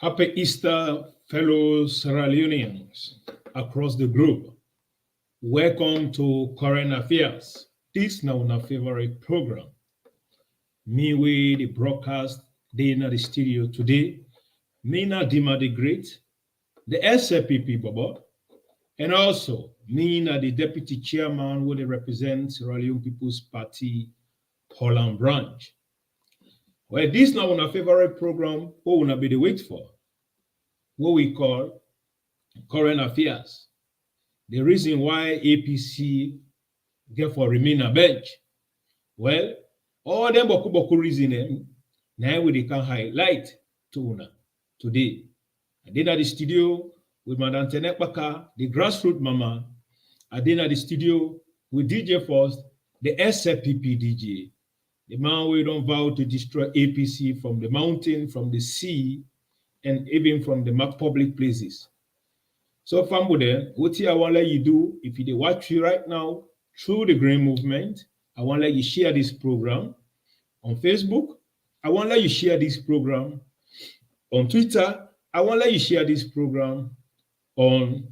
Happy Easter, fellow Sierra Leoneans across the globe. Welcome to Current Affairs. This now our favorite program. Me with the broadcast, they in the studio today. Me na Dima the Great, the SLPP Bobo, and also me na the deputy chairman who they represent Sierra Leone People's Party, Holland branch. Well, this now our favorite program, what will be the wait for? What we call current affairs. The reason why APC therefore remain a bench. Well, all them boku reason now we can highlight to una today. I did at the studio with Madam Tenekbaka, the grassroots mama. I did at the studio with DJ First, the SLPP DJ, the man we don't vow to destroy APC from the mountain, from the sea, and even from the public places. So, family, what I want to let you do, if you watch you right now through the Green Movement, I want to let you share this program on Facebook. I want to let you share this program on Twitter. I want to let you share this program on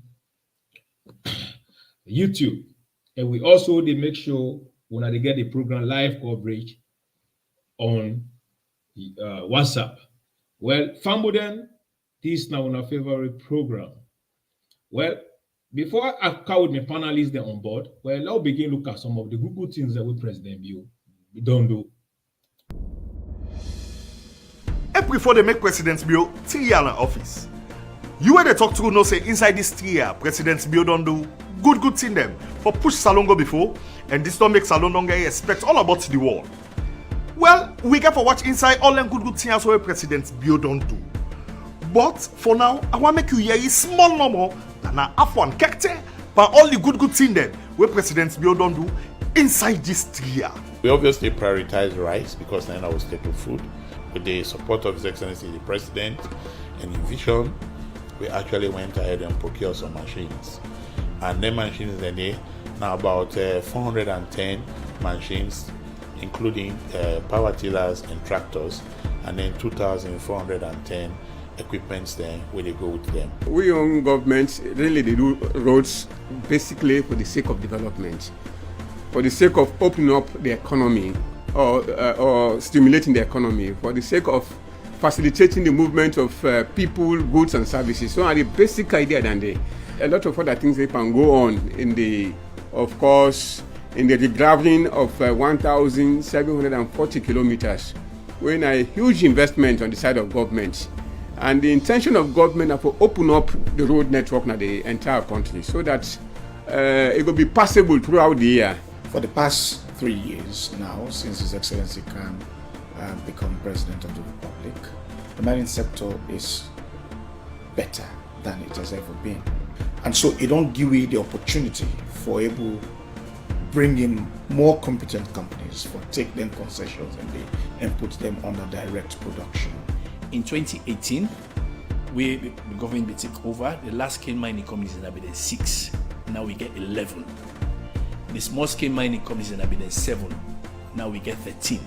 YouTube. And we also they make sure when they get the program live coverage on WhatsApp. Well, family, this is now our favorite program. Well, before I call with my panelists there on board, well, I'll begin look at some of the good things that we President Bill we don't do. And before they make President Bill 3 years in office, you when they talk to no say inside this 3 years, President Bill don't do good thing them for push Salongo before, and this don't make Salongo expect all about the world. Well, we get for watch inside all them good things where President Bill don't do. But for now, I want to make you hear a small number and I have one kekte but all the good thing them where President Bill don't do inside this 3 years. We obviously prioritize rice because then our staple food. With the support of His Excellency the President and in vision, we actually went ahead and procured some machines. And them machines they now about 410 machines, including power tillers and tractors, and then 2,410 equipments there where they go with them. We own government really they do roads basically for the sake of development, for the sake of opening up the economy or stimulating the economy, for the sake of facilitating the movement of people, goods and services. So the basic idea then a lot of other things they can go on in the, of course, in the regraveling of 1,740 kilometers, when a huge investment on the side of government. And the intention of government is to open up the road network in the entire country so that it will be passable throughout the year. For the past 3 years now, since His Excellency can become President of the Republic, the mining sector is better than it has ever been. And so it don't give you the opportunity for able bring in more competent companies, for take them concessions and put them under direct production. In 2018, the government will take over. The large scale mining companies in Abidjan 6. Now we get 11. The small scale mining companies in Abidjan 7. Now we get 13.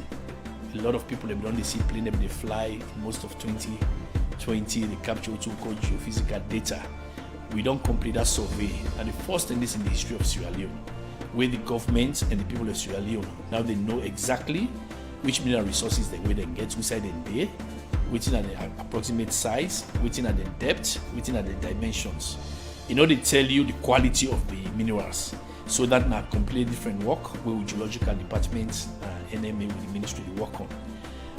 A lot of people have done the seaplane, they fly most of 2020. They capture what we call geophysical data. We don't complete that survey, and the first thing is in the history of Sierra Leone, where the government and the people of Sierra Leone now they know exactly which mineral resources they will get, which side and day, which are the approximate size, which are the depth, which are the dimensions. In order to tell you the quality of the minerals. So that now completely different work where with geological departments, NMA with the ministry they work on.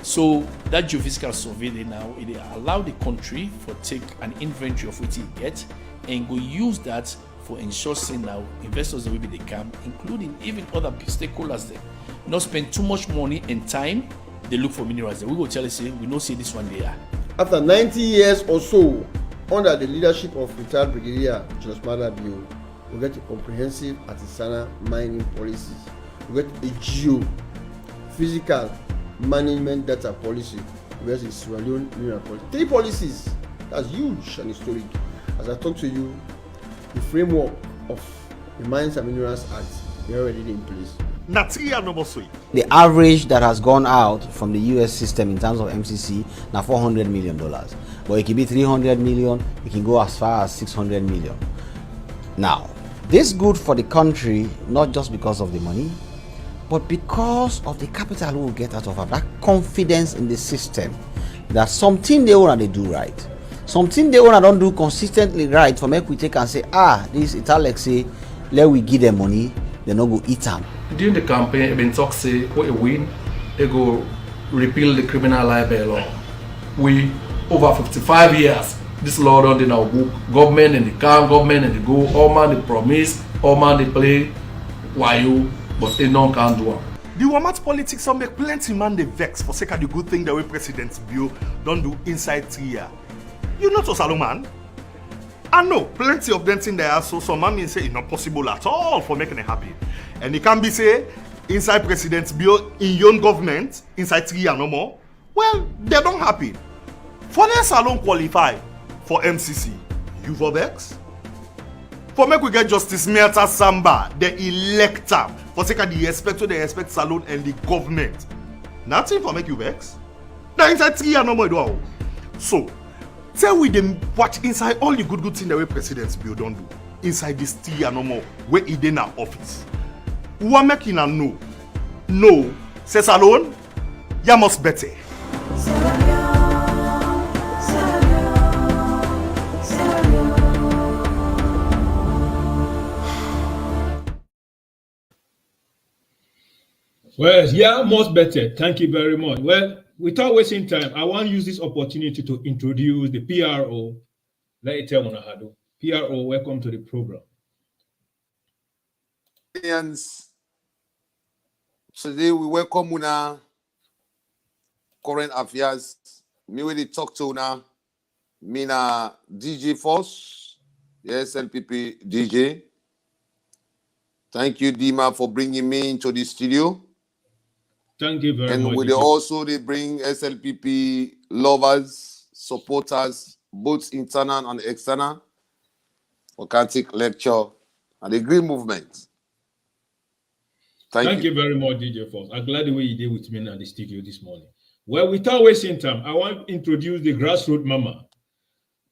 So that geophysical survey they now it allow the country for take an inventory of what it get and go use that for ensuring now investors that will be the camp, including even other stakeholders there, not spend too much money and time. They look for minerals. We go tell you say we don't see this one there. After 90 years or so, under the leadership of retired Brigadier Julius Maada Bio, we get a comprehensive artisanal mining policy. We get a geo-physical management data policy. We get a Sierra Leone mineral policy. 3 policies. That's huge and historic. As I talk to you, the framework of the Mines and Minerals Act is already in place. Na 3 years no more sweet. The average that has gone out from the US system in terms of MCC now $400 million. But it can be 300 million, it can go as far as 600 million. Now, this is good for the country, not just because of the money, but because of the capital we will get out of it. That confidence in the system that something they own and they do right. Something they own and don't do consistently right for make we take and say, this Italic say, let we give them money, they not go eat them. During the campaign, it been talk say, what a win, they go repeal the criminal libel law. We, over 55 years, this law done in our book, government and the calm, government and the go, all man they promise, all man they play, why you, but they don't can do it. The Wamat politics some make plenty man they vex for sake of the good thing the way President Bill don't do inside 3 years. You know to Salomon? I know plenty of them things there, so some man say it's not possible at all for making it happen. And it can be say inside President Bill in your government inside 3 years no more. Well, they don't happen. For their salon qualify for MCC, you for vex? For make we get Justice Merta Samba, the elector, for sake of the respect to the respect salon and the government. Nothing for make you vex. Now inside 3 years no more do all. So tell we them watch inside all the good things the way President Bill don't do. Inside this 3 years no more, where he in our office. Who are making a no? No, says alone, you must better. Well, yeah, much better. Thank you very much. Well, without wasting time, I want to use this opportunity to introduce the PRO. Let me tell you what I do. PRO, welcome to the program. Today we welcome una current affairs. Me with the talk to una. Me na DJ Force, the SLPP DJ. Thank you, Dima, for bringing me into the studio. Thank you very much. And we also they bring SLPP lovers, supporters, both internal and external, for can take lecture and the green movement. Thank you very much, DJ Force. I'm glad the way you did with me at the studio this morning. Well, without wasting time, I want to introduce the grassroots mama.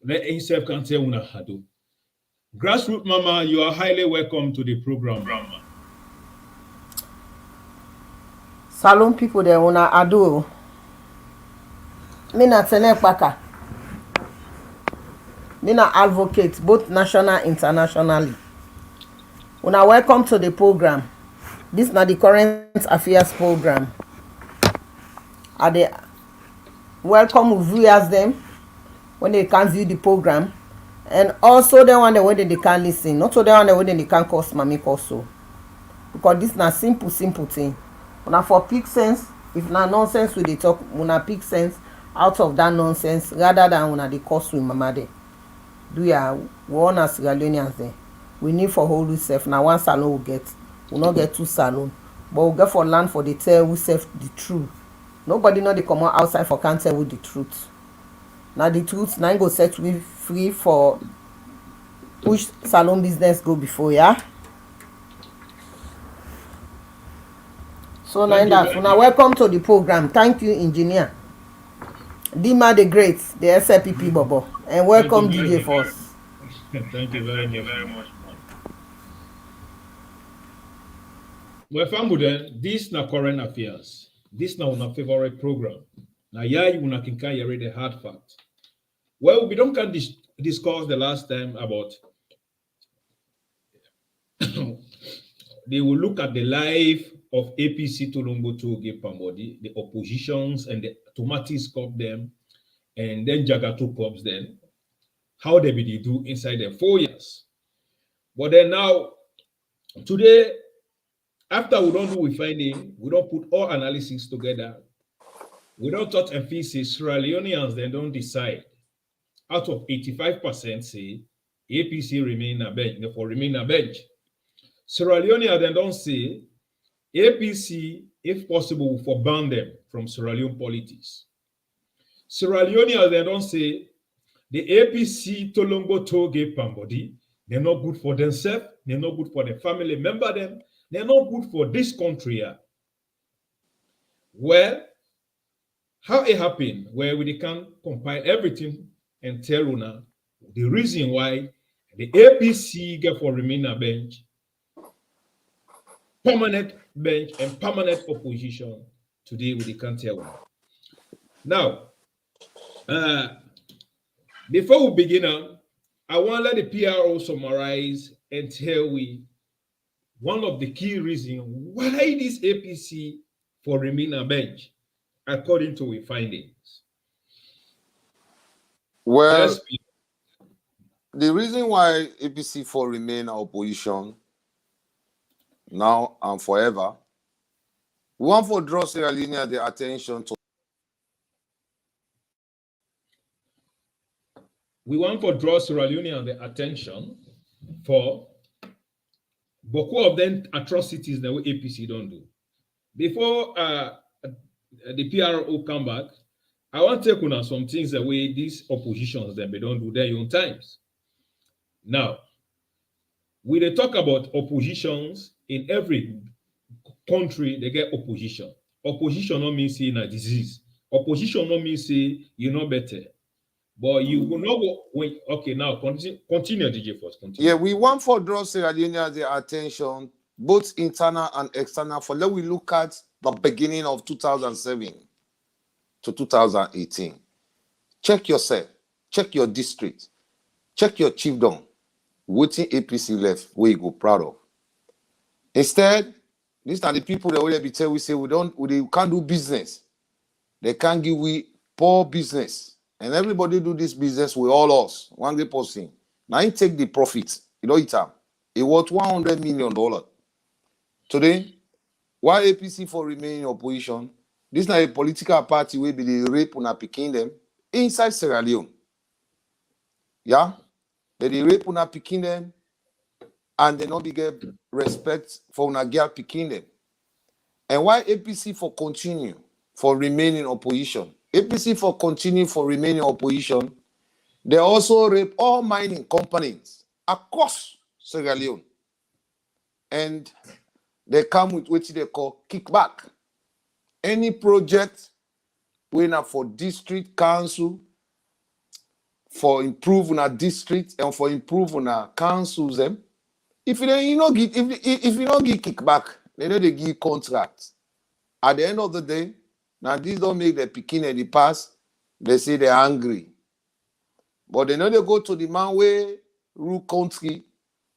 Let himself can say una hado. Grassroots mama, you are highly welcome to the program. Salon people there una ado. Mina tene paka. Mina advocate both national and internationally. Una welcome to the program. This is not the current affairs program. Are they welcome viewers them when they can view the program, and also the one when they can listen. Not so the one when they can cause mami also. Because this is not simple thing. Una for pick sense, if na nonsense we dey talk, una pick sense out of that nonsense rather than una dey cause with mama there. Do ya we want as Sierra Leoneans there. We need for whole self. Now one salon we get. We not get two salon, but we get for land for the tell we self the truth. Nobody know they come out outside for can't tell with the truth. Now the truth now go set we free for push salon business go before, yeah. So now that una welcome to the program. Thank you, engineer Dima the Great, the SLPP Bobo, and welcome DJ Force. Thank you very much. Well, family, this na current affairs. This na una favorite program. Now, yeah, you una can carry the hard fact. Well, we don't can discuss the last time about they will look at the life of APC Tolongbo tollgate panbody, the oppositions and the Tomatis cop them, and then Jagato cops them, how they be do inside the 4 years. But then now, today, after we don't do we finding, we don't put all analysis together. We don't touch and feel say Sierra Leoneans then don't decide. Out of 85% say APC remain a bench, therefore remain a bench. Sierra Leoneans then don't say APC, if possible, for ban them from Sierra Leone politics. Sierra Leoneans then don't say the APC Tolongbo tollgate panbody, they're not good for themselves, they're not good for their family member them. They're not good for this country. Well, how it happened, where we can compile everything and tell Una the reason why the APC get for remain a bench, permanent bench, and permanent opposition. Today we can't tell Una. Now, before we begin on, I want to let the PRO summarize and tell we one of the key reasons why this APC for remain a bench, according to our findings. Well, Yes, the reason why APC for remain opposition now and forever, we want to draw Sierra Leone the attention to. We want to draw Sierra Leone the attention for beaucoup of them atrocities that APC don't do. Before the PRO come back, I want to take on some things that way these oppositions that they don't do their own times. Now, we they talk about oppositions in every country, they get opposition. Opposition don't mean say a disease. Opposition don't mean say you know better. But you will not go when okay now continue DJ first. Continue. Yeah, we want to draw Sierra Leone the attention, both internal and external, for let we look at the beginning of 2007 to 2018. Check yourself, check your district, check your chiefdom. Waiting APC left, where you go proud of. Instead, these are the people that will be tell we say we can't do business. They can't give we poor business. And everybody do this business with all us. One great person. Now you take the profit. You know it. It worth $100 million. Today, why APC for remaining opposition? This is not a political party where be the rape on a picking them inside Sierra Leone. Yeah? They rape on a picking them and they not be get respect for una girl picking them. And why APC for continue for remaining opposition? APC for continue for remaining opposition, they also rape all mining companies across Sierra Leone. And they come with what they call kickback. Any project winner for district council, for improving our district and for improving our councils, them. If you don't give kickback, they know they give contracts. At the end of the day, now these don't make the picking in the past. They say they're angry. But they know they go to the man where rule country,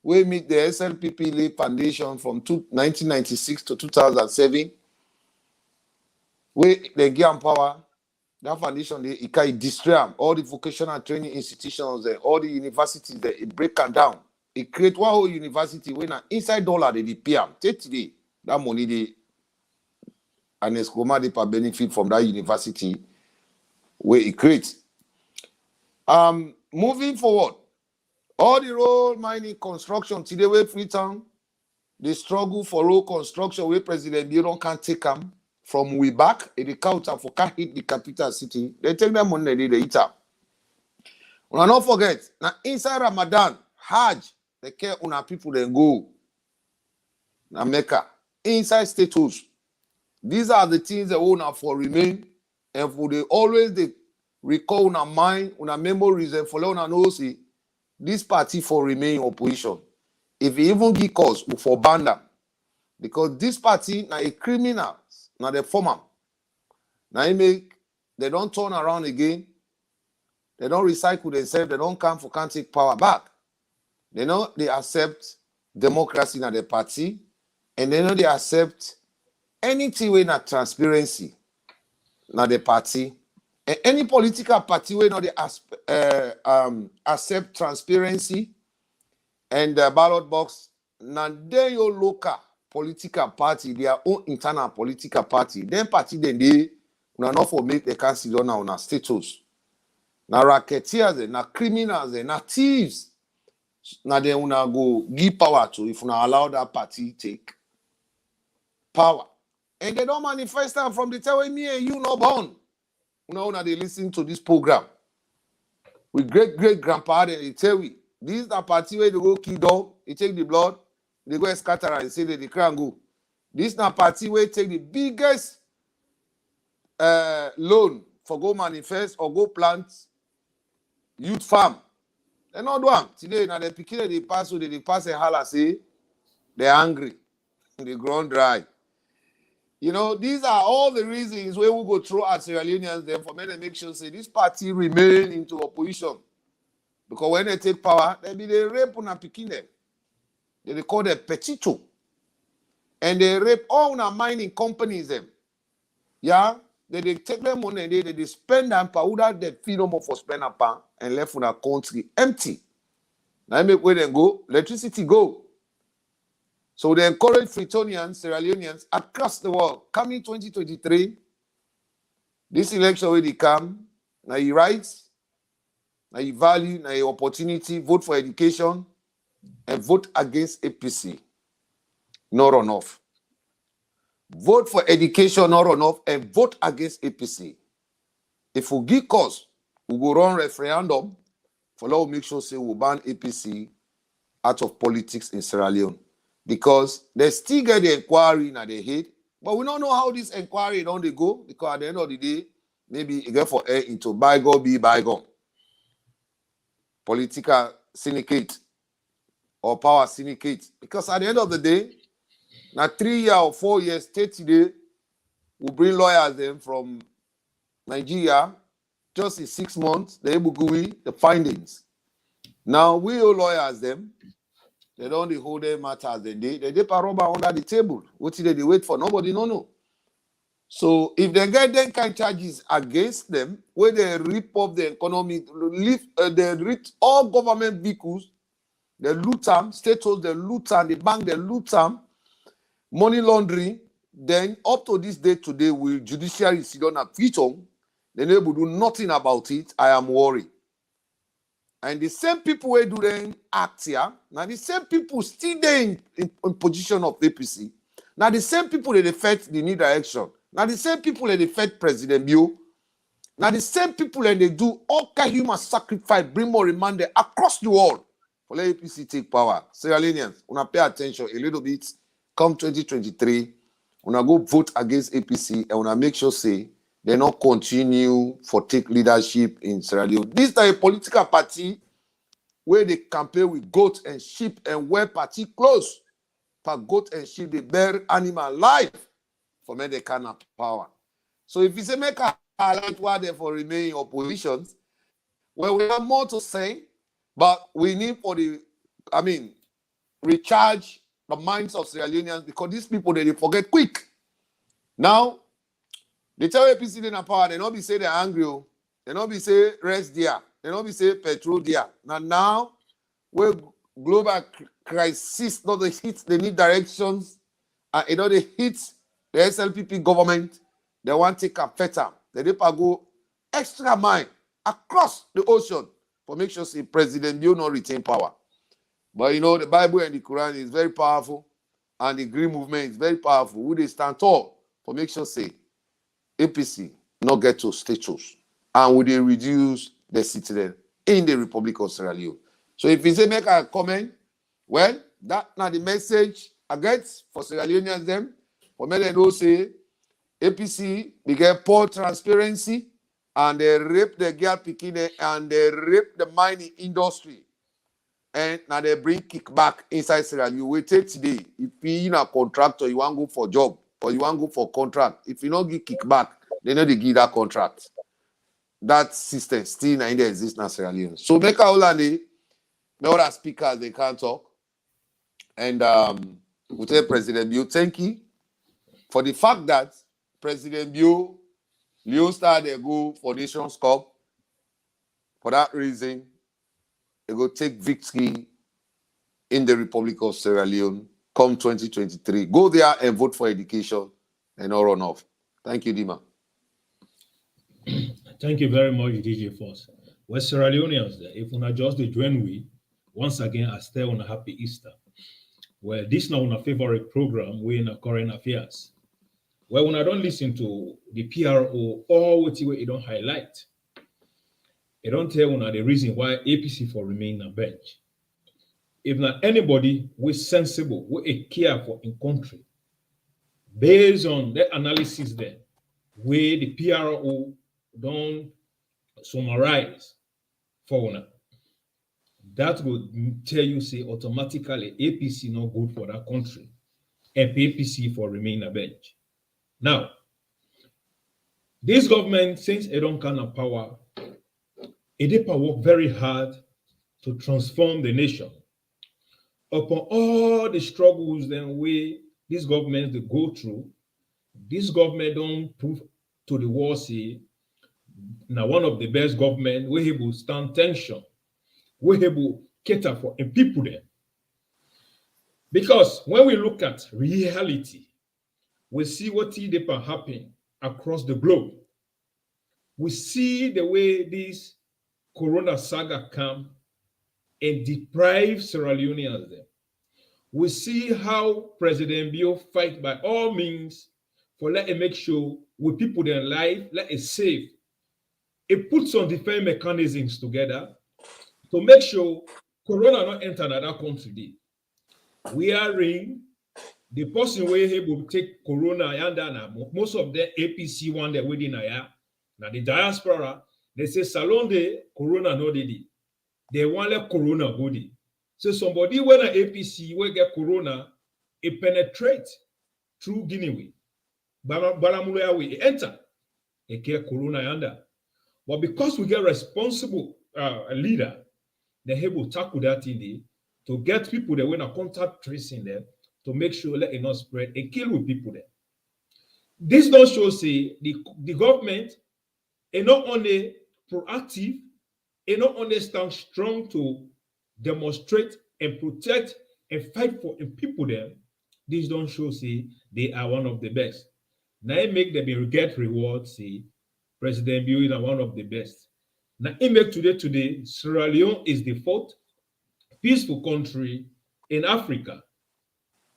where meet the SLPP Foundation from 1996 to 2007, where they give power. That foundation, they destroy all the vocational training institutions, all the universities, it break them down. It create one whole university when inside dollar they pay them. Take today, that money they and Escoma they benefit from that university where it creates. Moving forward, all the road mining construction today where Freetown, they struggle for road construction where President Biron can't take them from way back in the counter for can't hit the capital city. They take them money they eat up. Una not forget, now inside Ramadan, Hajj, they care on our people then go. Now Mecca, inside status. These are the things that we for remain and for they always they recall on our mind, on our memories and for let know see this party for remain opposition. If you even give cause for ban them, because this party now a criminal, now the former. Now they don't turn around again. They don't recycle themselves. They don't come for can't take power back. They know they accept democracy in the party, and they know they accept anything with not transparency in the party. And any political party where not they accept transparency and the ballot box. Now they your local political party, their own internal political party. Then party then they not for make the council on our status. Now racketeers, now criminals, now thieves. Now they wanna go give power to if you allow that party take power. And they don't manifest them from the time when me and you not born. Now they listen to this program. With great grandpa, they tell we this is the party where they go kill dog, they take the blood, they go scatter and say that they can't go. This na party where take the biggest loan for go manifest or go plant youth farm. They not do am. Today now the pikin they pass so they pass a holla say they're angry. They grown dry. You know, these are all the reasons where we go through as Sierra Leoneans then for me to make sure say this party remain into opposition. Because when they take power, they be they rape on a pikin them. They call them petito. And they rape all our mining companies them. Yeah, they take their money and they spend them without the fee no more for spend and left on our country empty. Now make where they go, electricity go. So they encourage Freetonians, Sierra Leoneans across the world. Coming 2023, this election where they come, now you rights, now you value, now your opportunity, vote for education, and vote against APC. No runoff. Vote for education, no runoff, and vote against APC. If we give cause, we will run referendum for law make sure say we ban APC out of politics in Sierra Leone. Because they still get the inquiry in their head, but we don't know how this inquiry don't they go, because at the end of the day, maybe it get for air into bygone be bygone. Political syndicate or power syndicate. Because at the end of the day, now 3 years or 4 years, 30 days, we bring lawyers them from Nigeria, just in 6 months, they able to the findings. Now we all lawyers them. They don't hold their matters. They rubber under the table. What did they wait for? Nobody know. So if they get them kind of charges against them, where they rip up the economy, they rip all government vehicles, they loot them, state holds they loot them, the bank they loot them, money laundering, then up to this day today, will judiciary sit on a feature, they never do nothing about it. I am worried. And the same people who do them act here, now the same people still there in position of APC. Now the same people that affect the new direction. Now the same people that affect President Bio. Now the same people that they do all kind of human sacrifice, bring more remand across the world for let APC take power. Sierra Leoneans, una pay attention a little bit. Come 2023, una go vote against APC and una make sure say they not continue for take leadership in Sierra Leone. This is a political party where they campaign with goat and sheep and wear party clothes. For goat and sheep, they bear animal life for men they can have power. So if you say make a highlight why they for remaining oppositions, well, we have more to say, but we need for recharge the minds of Sierra Leoneans because these people they forget quick. Now, they tell APC they're not power, they not be say they're angry, they not be say rest there, they not be say petrol there. Now, where global crisis not the hit, they need directions, and you know they hit the SLPP government, they want to take a better. They go extra mile across the ocean for make sure say President Bio not retain power. But you know the Bible and the Quran is very powerful, and the Green Movement is very powerful. Who they stand tall for make sure say APC not get to status and will they reduce the citizen in the Republic of Sierra Leone. So if you say make a comment, well, that now the message I get for Sierra Leoneans them, for me they know say APC they get poor transparency and they rape the girl picking and they rape the mining industry. And now they bring kickback inside Sierra Leone. We take today, if you are a contractor, you want to go for job, or you want to go for contract. If you don't give kickback, they know they give that contract. That system still in there exists in Sierra Leone. So make a whole the other speakers they can't talk. And we tell President Bio, thank you for the fact that President Bio, Leone Star they go for Nations Cup. For that reason, they go take victory in the Republic of Sierra Leone come 2023. Go there and vote for education and not run off. Thank you, Dima. Thank you very much, DJ Force. We're Sierra Leoneans, if we just the join we, once again, I stay on a happy Easter. Well, this now our favorite program, we in a current affairs. Well, when I don't listen to the PRO or what you don't highlight, it don't tell una the reason why APC for remain a bench. if not anybody with sensible, with a care for in country, based on the analysis there, where the PRO don't summarize for now, that will tell you, say, automatically APC not good for that country, and APC for remain a bench. Now, this government, since it don't kind of power, it work very hard to transform the nation. Upon all the struggles then way these governments they go through, this government don't prove to the world, say, now one of the best government, we able stand tension, we able cater for and people there. Because when we look at reality, we see what happen across the globe. We see the way this Corona saga come and deprive Sierra Leoneans them. We see how President Bio fight by all means for let it make sure with people their life, let it save. It puts some defense mechanisms together to make sure Corona not enter another country. We are in the person where he will take Corona and most of the APC one that within now the diaspora they say Salon de Corona no did. They want let Corona body. So somebody when an APC will get Corona, it penetrate through Guinea way. Balamulea way, it enter. It get Corona under. But because we get responsible leader, they able to tackle that in to get people that when a contact tracing them to make sure let it not spread and kill with people there. This don't show say the government is not only proactive, it not only stand strong to demonstrate and protect and fight for the people there. This don't show say they are one of the best. Now it make them get rewards, say President Bio is one of the best. Now it make today Sierra Leone is the fourth peaceful country in Africa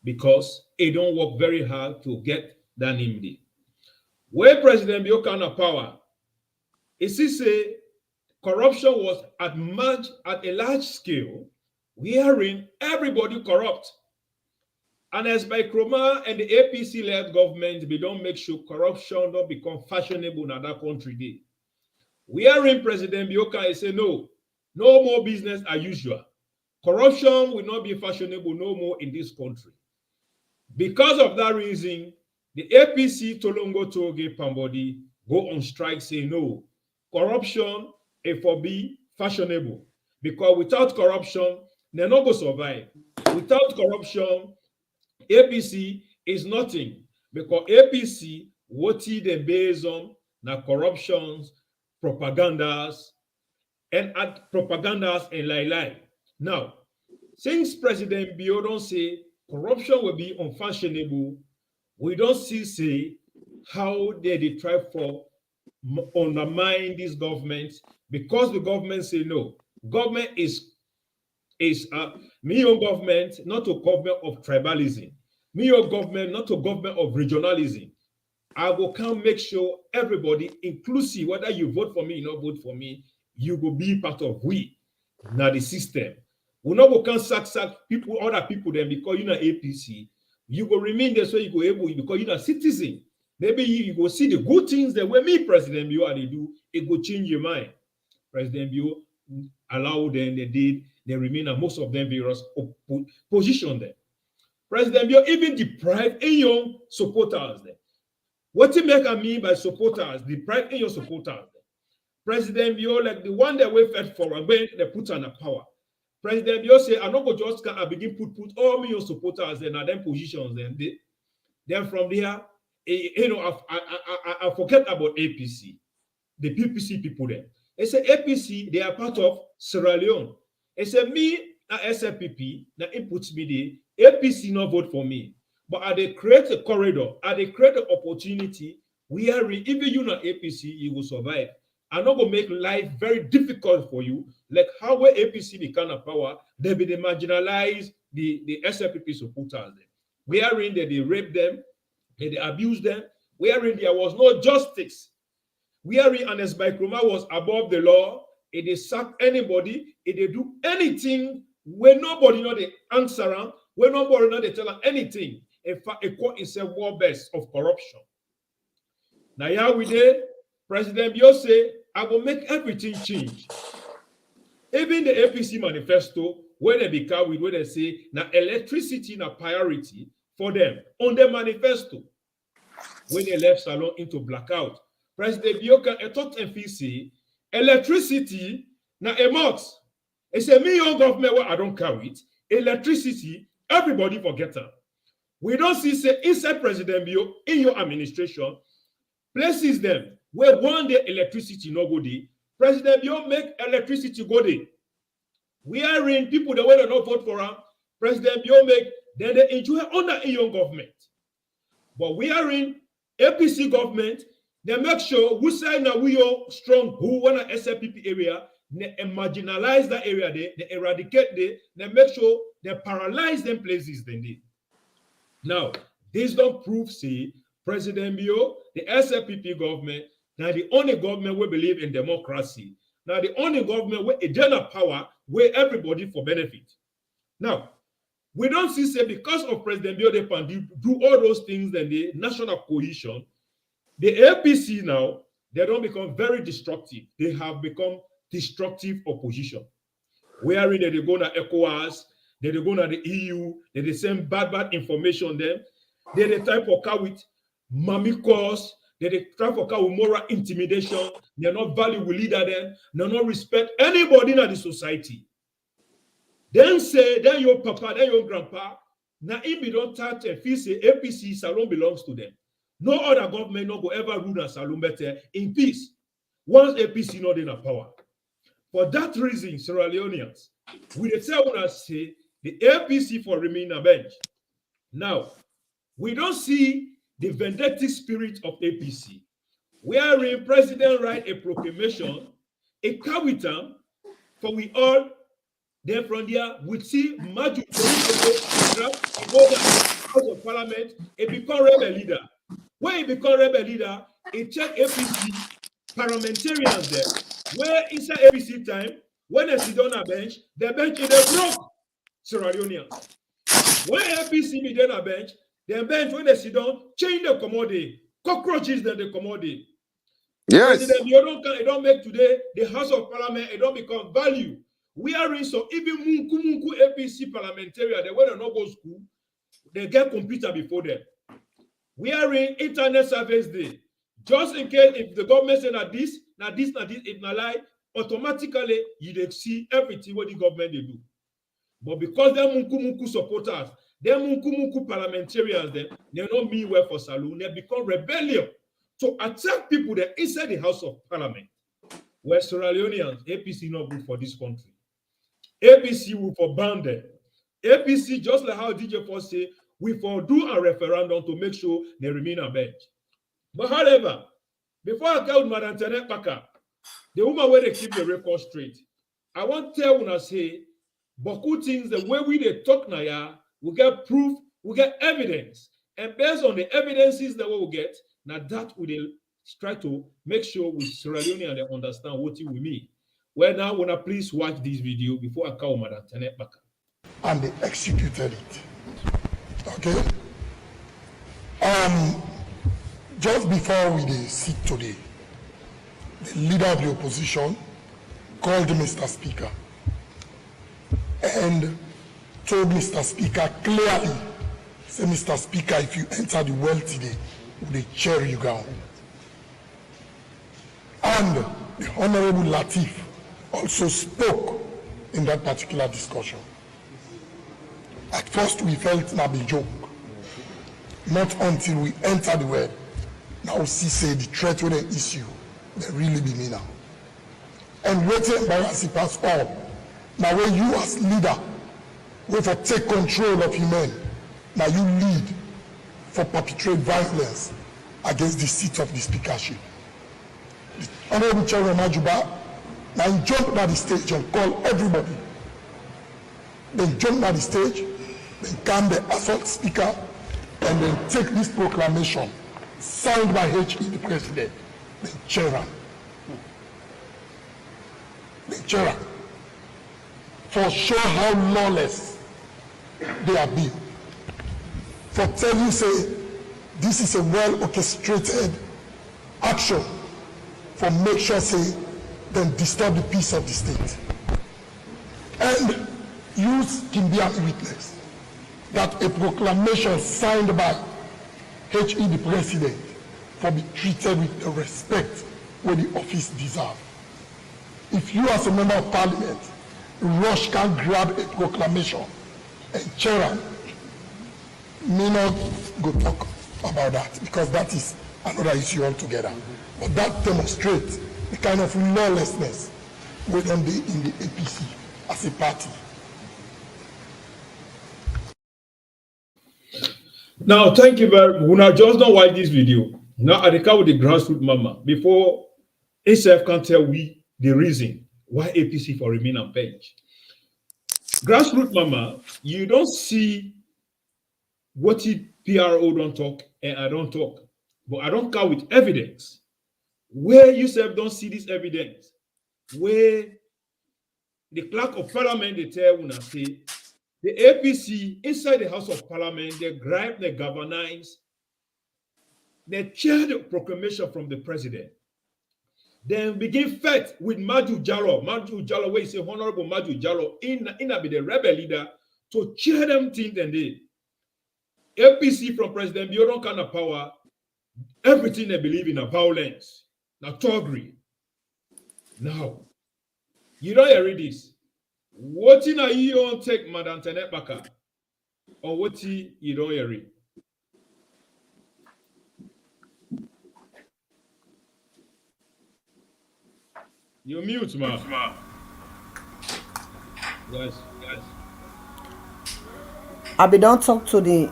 because it don't work very hard to get that name there. Where President Bio kind of power, is he say corruption was at a large scale, wherein everybody corrupt. And as by Kroma and the APC-led government, they don't make sure corruption don't become fashionable in that country day. Wherein President Bioka say no more business as usual. Corruption will not be fashionable no more in this country. Because of that reason, the APC tolongbo tollgate panbody go on strike, say no, corruption it for be fashionable. Because without corruption, they're not going to survive. Without corruption, APC is nothing. Because APC, what they based on na corruptions, propagandas, and lie. Now, since President Bio don't say corruption will be unfashionable, we don't see say how they try for undermine this government because the government say no. Government is me own government, not a government of tribalism. Me own government, not a government of regionalism. I will come make sure everybody, inclusive, whether you vote for me or not vote for me, you will be part of we, now the system. We not go can sack people, other people then because you're not APC. You will remain there so you go able because you're a citizen. Maybe you go see the good things that when me, President Bio, they do, it go change your mind. President Bio allow them, they did, they remain, and most of them various position there. President Bio even deprived young supporters there. What do you make I mean by supporters? Deprive your supporters. President Bio, like the one that we fed for, and when they put on the power. President Bio say, I'm not going to just begin put all me your supporters in them positions. Then from there, I forget about APC, the PPC people there. They say APC, they are part of Sierra Leone. They say me, SLPP, that it puts me there. APC not vote for me. But as they create a corridor, as they create an opportunity, we are even you not APC, you will survive. I'm not going to make life very difficult for you. Like how will APC become a power, they be marginalize the SLPP supporters. Wherein they rape them, they abuse them, wherein there was no justice. Wherein Anes Baikroma was above the law, if they sack anybody, if they do anything where nobody know the answer around, where nobody know they tell them anything. In fact, a court is a war best of corruption. Now, here we did, President Bio say, I will make everything change. Even the APC manifesto, where they become with where they say, now electricity is a priority for them on their manifesto. When they left Salon into blackout, President Bioka talked and say, electricity now a must. It's a million government where I don't carry it. Electricity, everybody forget them. We don't see say inside President Bio in your administration places them where one day electricity no go there. President Bio make electricity go there. We are in people that will not vote for him. President Bio make then they enjoy under your government. But we are in APC government. They make sure we say now we are strong who want to SLPP area. They marginalize that area there. They eradicate there. They make sure they paralyze them places then they. Now, this don't prove, see, President Bio, the SLPP government, now the only government we believe in democracy. Now, the only government with a general power where everybody for benefit. Now, we don't see, say, because of President Bio, they can do all those things, then the national cohesion, the APC now, they don't become very destructive. They have become destructive opposition. Where they go to ECOWAS, they go to the EU, they send bad information them. They the type of car with mamikos, they the type of car with moral intimidation. They're not value with leader them. They not respect anybody in the society. Then say, then your papa, then your grandpa, now if you don't touch and feel say APC Salon belongs to them. No other government no go ever rule a Salon better in peace. Once APC not in power. For that reason, Sierra Leoneans, we say the APC for remain a bench. Now, we don't see the vindictive spirit of APC. Wherein President write a proclamation, a capital for we all. Then from there, we see Maju go to House of Parliament, it become rebel leader. When it become rebel leader, it check APC parliamentarians there. Where inside APC time, when they sit on a bench, the bench is a broke Sierra Leoneans. When APC be on a bench, the bench when they sit down, change the commodity, cockroaches then the commodity. Yes. President, it don't make today the House of Parliament, it don't become value. We are in so even Munku APC parliamentarian, they want to not go school, they get computer before them. We are in internet service day. Just in case if the government say that this, if not lie, automatically you see everything what the government they do. But because they're Munku supporters, they're Munku parliamentarians, they don't mean well for Saloon, they become rebellion to attack people that inside the House of Parliament. Where Sierra Leoneans, APC not good for this country. APC will for ban them. APC, just like how DJ Force say, we for do a referendum to make sure they remain a bench. But however, before I tell Madam Tenet Paka, the woman where they keep the record straight, I want to tell when I say, Boku things the way we they talk now, we get proof, we get evidence. And based on the evidences that we will get, now that we will try to make sure with Sierra Leone and they understand what it will mean. Well, now, when I please watch this video before I call Madam Tenet back. And they executed it. Okay? Just before we sit today, the leader of the opposition called Mr. Speaker and told Mr. Speaker clearly, say, Mr. Speaker, if you enter the well today, they cheer you down. And the Honorable Latif also spoke in that particular discussion. At first we felt it be joke. Not until we enter the web. Now see say the threat with the issue, they really be me now. And waiting embarrassing pass all. Now when you as leader, we for take control of human, now you lead for perpetrate violence against the seat of the speakership. The Honorable Chairman Majuba, now he jumped at the stage and called everybody. Then jump at the stage, then come the assault speaker, and then take this proclamation signed by HE, the president, then chair him. Then chair him. for sure how lawless they have been. For tell you say this is a well orchestrated action for make sure say then disturb the peace of the state. And you can be a witness that a proclamation signed by H.E. the President for be treated with the respect where the office deserves. If you as a member of parliament rush can grab a proclamation and chair am, me not go talk about that because that is another issue altogether. But that demonstrates the kind of lawlessness within in the APC as a party. Now, thank you very much. Una just don't watch this video. Now, I come with the grassroots mama before ASF can tell we the reason why APC for remain on bench. Grassroots mama, you don't see what the PRO don't talk and I don't talk, but I don't come with evidence. Where you self don't see this evidence, where the clerk of parliament they tell una say the APC inside the House of Parliament, they gripe, they galvanize, they chair the proclamation from the president. Then begin fight with Maju Jallo. Maju Jallo, where you say Honorable Maju Jallo, in be the rebel leader to chair them things and they. APC from President Bio don't kind of power, everything they believe in a violence, now toggery. Now, you don't hear this. What in a you don't take Madam Tenet Baka? Or what you don't hear it? You mute, ma. Yes. I be don't talk to the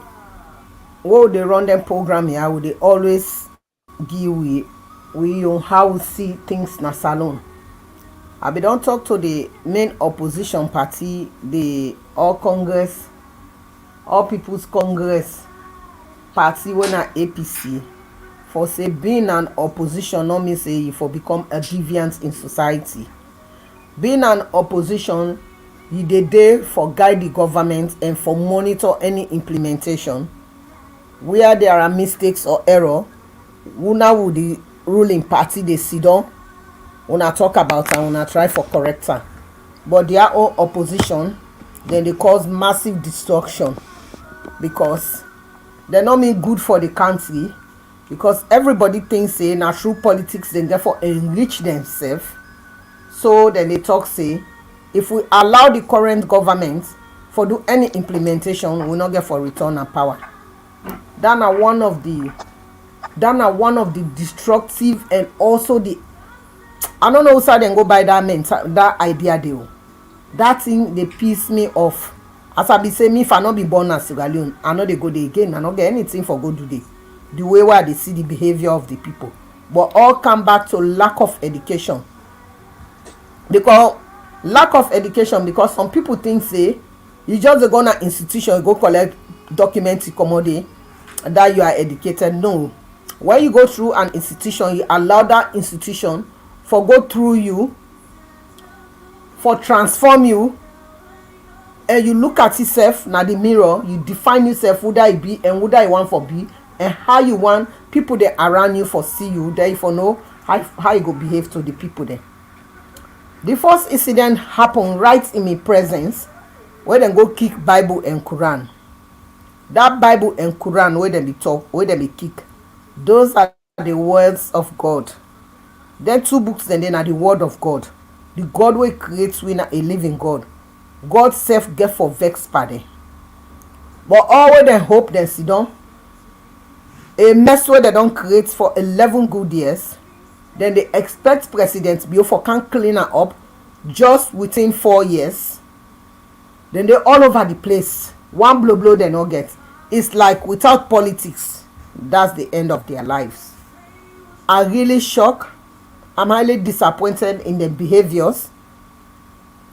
where they run them program here. Would they always give we on how we see things na salon. I be don't talk to the main opposition party, the All People's Congress party when na APC. For say being an opposition no mean say you for become a deviant in society. Being an opposition, you dey there for guide the government and for monitor any implementation. Where there are mistakes or error, una would the ruling party they sit down, una talk about and una try for correct am. But their own opposition, then they cause massive destruction because they no mean good for the country. Because everybody thinks say na through politics then therefore enrich themselves. So then they talk say if we allow the current government for do any implementation, we will not get for return and power. That are one of the destructive and also the I don't know how they go by that idea deal. That thing they piss me off. As I be say me if I not be born as Sierra Leone, I know they go there again, I not get anything for go do there. The way where they see the behavior of the people, but all come back to lack of education. Because some people think say you just go to institution, you go collect documents, commodity that you are educated. No, when you go through an institution, you allow that institution for go through you, for transform you, and you look at yourself now the mirror, you define yourself who that you be and who that you want for be. And how you want people that around you for see you there for know how you go behave to the people there. The first incident happened right in my presence where they go kick Bible and Quran. That Bible and Quran where they be talk, where they be kick, those are the words of God. Then two books then are the word of God. The God will create winner a living God. God self get for vex party. But all where they hope then sit down. A mess where they don't create for 11 good years, then they expect President Bio for can clean her up just within 4 years. Then they all over the place. One blow they don't get. It's like without politics, that's the end of their lives. I'm really shocked. I'm highly disappointed in their behaviors.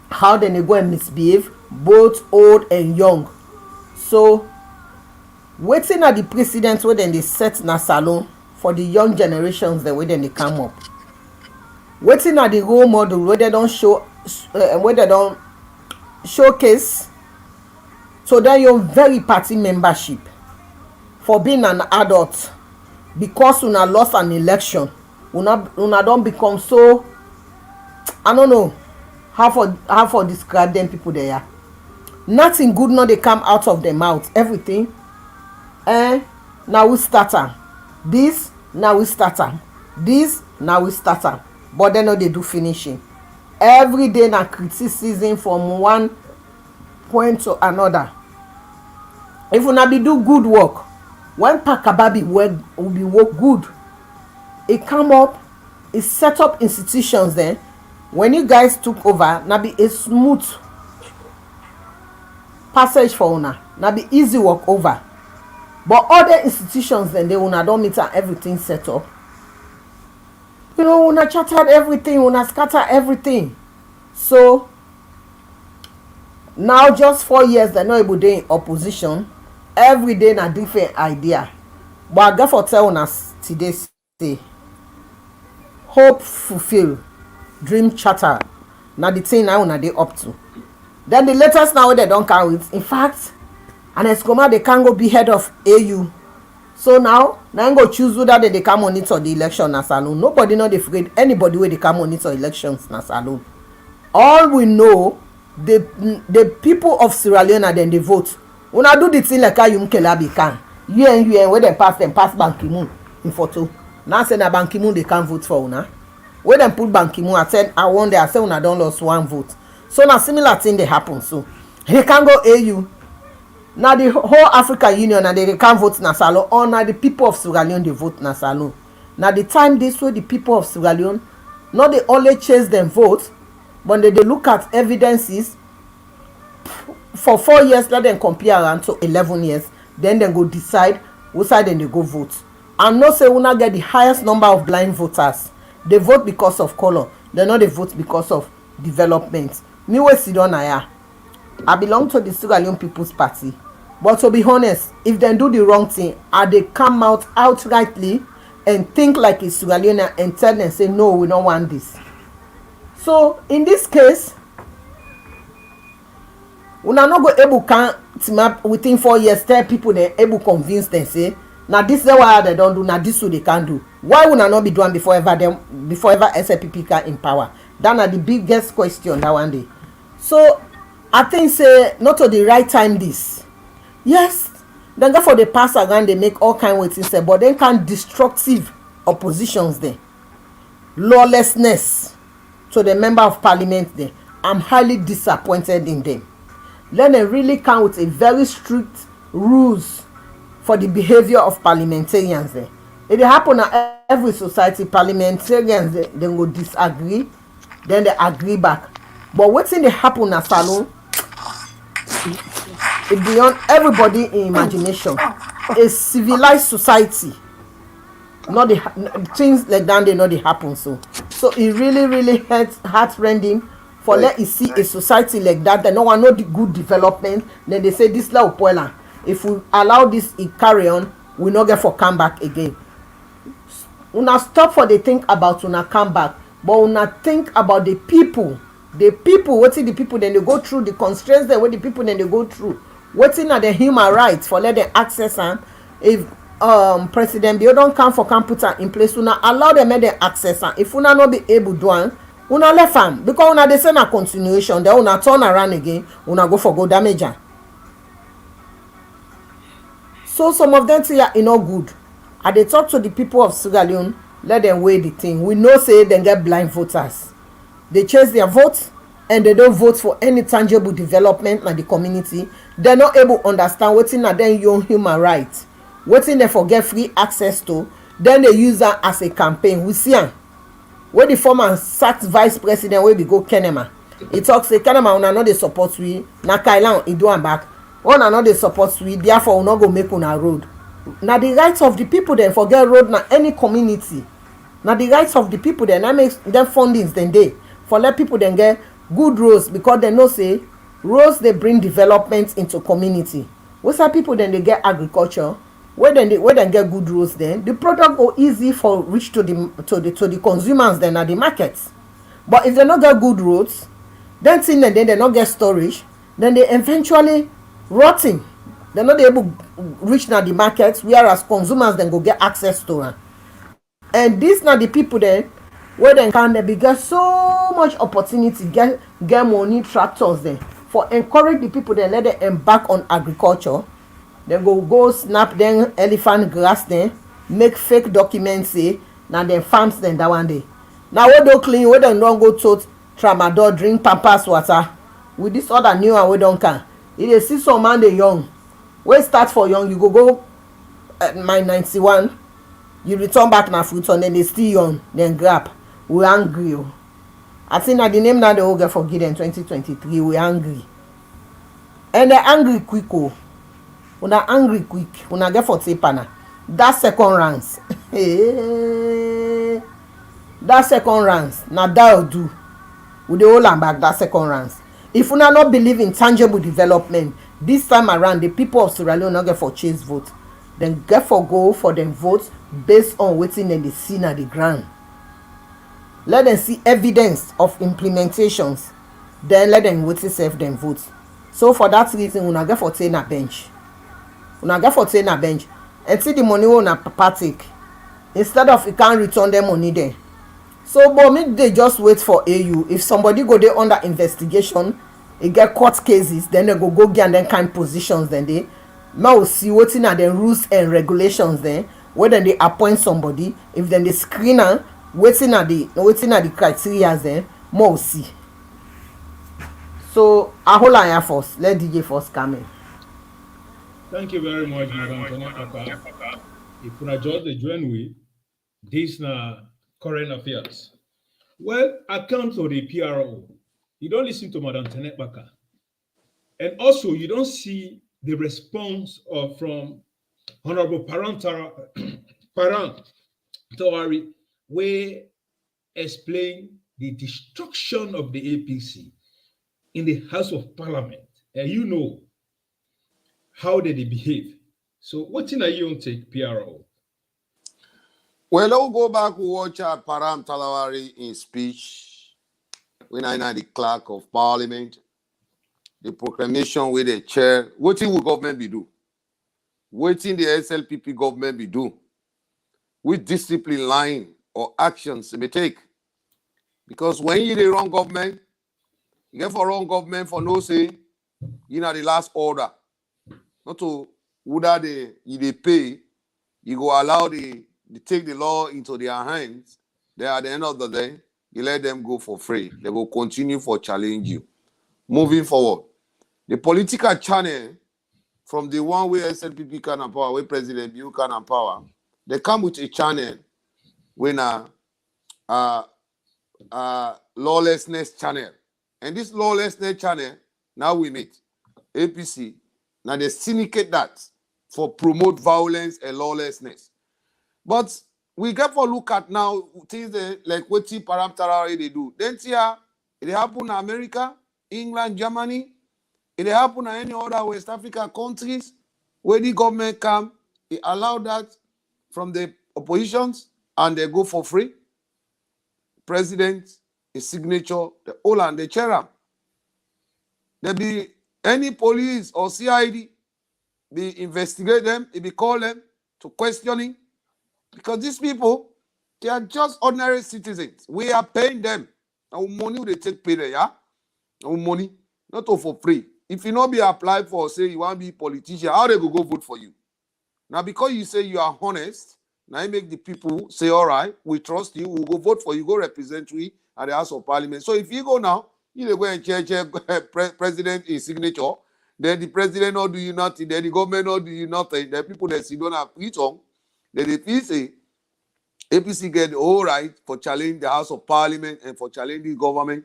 How they go and misbehave, both old and young. So waiting at the precedents where then they set na salon for the young generations the way then they come up. Waiting at the role model where they don't show where they don't showcase to dem your very party membership for being an adult because una lost an election. Una don become so, I don't know how for describe them people there. Nothing good no dey come out of dem mouth. Everything na we start am, this na we start am, this na we start am, but dem no dey do finishing. Every day na criticism from one point to another. If una be do good work, when Pakababi will be work good, it come up, it set up institutions then. When you guys took over, na be a smooth passage for una, na be easy work over. But other institutions then, they una don meet and everything set up. You know, una chattered everything, una scatter everything. So now just 4 years they're not able to in opposition. Every day na different idea. But I get for tell una today say hope fulfill, dream chatter. Now the thing now una dey up to. Then the latest now they don't come with. In fact, and Escoma they can go be head of AU. So now go choose whether they can monitor the election na salon. Nobody know they afraid anybody where they can monitor elections na salon. All we know, the people of Sierra Leone then they vote. Una do the thing like how you Kelabi can. UN where they pass Ban Ki-moon in photo. Now say na Ban Ki-moon they can't vote for una. Where them put Ban Ki-moon, I said I won there, I said una don't lost one vote. So now similar thing they happen. So he can go AU. Now the whole African Union and they can't vote na salon. Or now the people of Sierra Leone they vote na salon. Now the time this way the people of Sierra Leone, not they only chase them vote, but they look at evidences. For 4 years, let them compare around to 11 years. Then they go decide which side then they go vote. And not say we not get the highest number of blind voters. They vote because of color. They not they vote because of development. Me we sit down here. I belong to the Sierra Leone People's Party. But to be honest, if they do the wrong thing, and they come out outrightly and think like it's Sierra Leone and tell them say no, we don't want this. So in this case, una no go able can team up within 4 years tell people they able convince them say now this is why they don't do, now this what they can do. Why would not be doing before ever SLPP can in power? That are the biggest question that one day. So I think say not to the right time this. Yes, then go for the pass around they make all kind of things say, but they can destructive oppositions there. Lawlessness to the member of parliament there. I'm highly disappointed in them. Then they really come with a very strict rules for the behavior of parliamentarians there. It happen at every society, parliamentarians they go disagree, then they agree back. But what's in the happen at salon, it beyond everybody in imagination. A civilized society, not the things like that they know they happen so it really heart-rending for let you see a society like that. They no one know the good development. Then they say this law poiler. If we allow this it carry on, we not get for come back again. Una stop for the think about una come back, but una think about the people. The people, what's the people then they go through the constraints that what the people then they go through. What's in the human rights for let them access and if President Bio don't come for computer in place, una allow them make them access and if una not be able to do one, una left am because una dey send a continuation then una turn around again una go for go damage am. So some of them say e no good. I dey talk to the people of Sierra Leone, let them weigh the thing. We know say dem get blind voters. They chase their votes and they don't vote for any tangible development in the community. They're not able to understand wetin na dem young human rights, wetin dem for get free access to. Then they use that as a campaign. We see am when the former sacked vice president wey be go Kenema, he talk say Kenema una no dey support we, na Kailan he do am back, una no dey support we, therefore we no go make una road. Na the rights of the people dem for get road na any community. Na the rights of the people dem na make dem fundings dem dey for let people dem get good roads because dem know say roads dey bring development into community. Wey some people dem dey get agriculture, where dem get good roads then the product go easy for reach to the consumers then at the markets. But if they not get good roads, then thing then they not get storage, then they eventually rotting. They're not able reach na the market, whereas consumers then go get access to am. And dis na the people then wey dem can dem be get so much opportunity, get money, tractors dem for encourage the people dem, let dem embark on agriculture. Dem go snap dem elephant grass dem, make fake documents say na dem farms dem that one day. Na wey don clean, wey dem don go tote tramadol, drink pampers water with this other new one wey don come. You dey see some man dey young, wey start for young, you go my 91, you return back na fruit and then they still young, then grab. We angry o. I think na the name na the whole get forgive dem 2023. We angry, and they angry quick o. Una angry quick, una get for taper na. That second rounds, that second rounds na that do. We dey hold am back that second rounds. If una not believe in tangible development, this time around the people of Sierra Leone no get for chase vote. Dem get for go for dem vote based on wetin dem dey see na the ground. Let dem see evidence of implementations, then let dem wetin sef dem vote. So for that reason, una get for take na bench. Una get for take na bench and see the money wey una papa take, instead of e can return dem money there. So but make dey just wait for AU. If somebody go dey under investigation, e get court cases, then dem go get dem kind positions dem dey. Now we see wetin na dem rules and regulations then, wey dem dey appoint somebody. If dem dey screen am, wetin na the criteria then, more we see. So I hold am here first. Let DJ first come in. Thank you very much, Madam Tenepaka. If una just dey join we, this na current affairs. Well, I come to the PRO. You don't listen to Madam Tenepaka. And also, you don't see the response from Honorable Parent Tawari, where explain the destruction of the APC in the House of Parliament. And you know how they behave. So what thing are you on take, PRO? Well, let's go back and watch Param Talawari in speech when I know the clerk of parliament, the proclamation with the chair. What thing will government be do? What thing the SLPP government be do? With discipline line or actions they may take? Because when you the wrong government, you get for wrong government for no say, you know the last order. Not to whether they pay, you go allow they take the law into their hands. Then at the end of the day, you let them go for free. They will continue for challenge you. Moving forward, the political channel from the one where SLPP can empower, where President Bill can empower, they come with a channel when lawlessness channel. And this lawlessness channel, now we meet APC. Now they syndicate that for promote violence and lawlessness. But we get for look at now things like what Param they do. Then here, it happen in America, England, Germany. It happen in any other West African countries where the government come, it allow that from the oppositions and they go for free. President, his signature, the whole and the chair. There be any police or CID, they investigate them, they be call them to questioning. Because these people, they are just ordinary citizens. We are paying them. Our money they take pay there, yeah? Our money, not all for free. If you not be applied for, say you want to be a politician, how they go vote for you? Now, because you say you are honest, now you make the people say, all right, we trust you, we'll go vote for you, go represent we at the House of Parliament. So if you go now, you go and check president his signature, then the president not do you nothing, then the government not do you nothing, then people that see don't have preach on, then the people say, APC get the whole right for challenging the House of Parliament and for challenging the government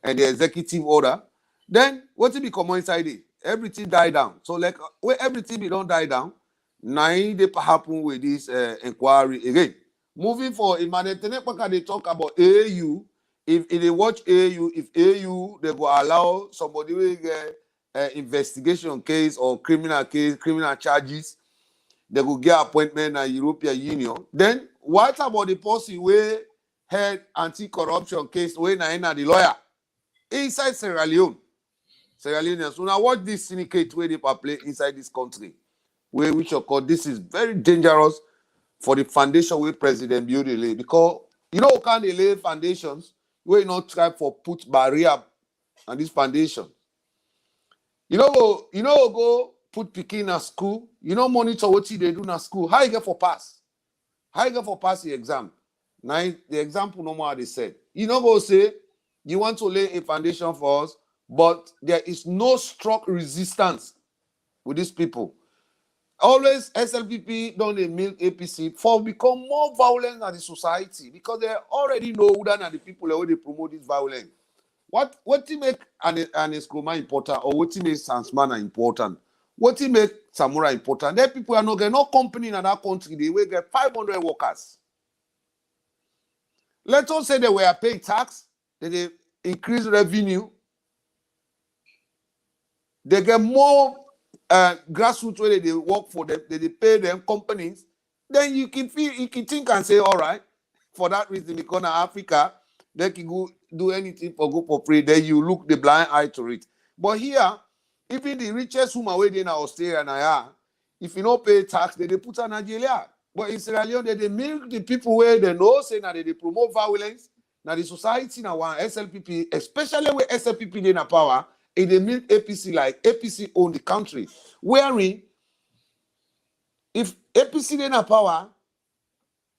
and the executive order. Then what will become inside it? Everything die down. So like where everything be don't die down, now they happen with this inquiry again. Moving forward, in Manetene they talk about AU. If they watch AU, if AU they go allow somebody will get investigation case or criminal case, criminal charges, they go get appointment in European Union. Then what about the person where had anti-corruption case when I the lawyer inside Sierra Leone? Sierra Leoneans, so now watch this syndicate where they play inside this country, where which of course this is very dangerous for the foundation where President build lay, because you know can they lay foundations where you not try for put barrier on this foundation. You know go put pikin at school, you know monitor what they do in school. How you get for pass? How you get for pass the exam? Now the example no more they said. You know go say you want to lay a foundation for us, but there is no strong resistance with these people. Always SLPP don't they milk APC for become more violent than the society because they already know who are the people where they promote this violence. What to make an Eskroma important or what to make Sansmana important? What to make Samurai important? There people are not getting no company in that country. They will get 500 workers. Let us say they were paying tax, they increase revenue, they get more grassroots where they work for them, they pay them companies. Then you can think and say, all right, for that reason, because in Africa, they can go do anything for free. Then you look the blind eye to it. But here, even the richest woman where they in Australia and if you don't pay tax, they put in Nigeria. But in Sierra Leone, they milk the people where they know say that they promote violence. Now the society now want SLPP, especially where SLPP they in power, and they milk APC like APC own the country. Wherein, if APC they in power,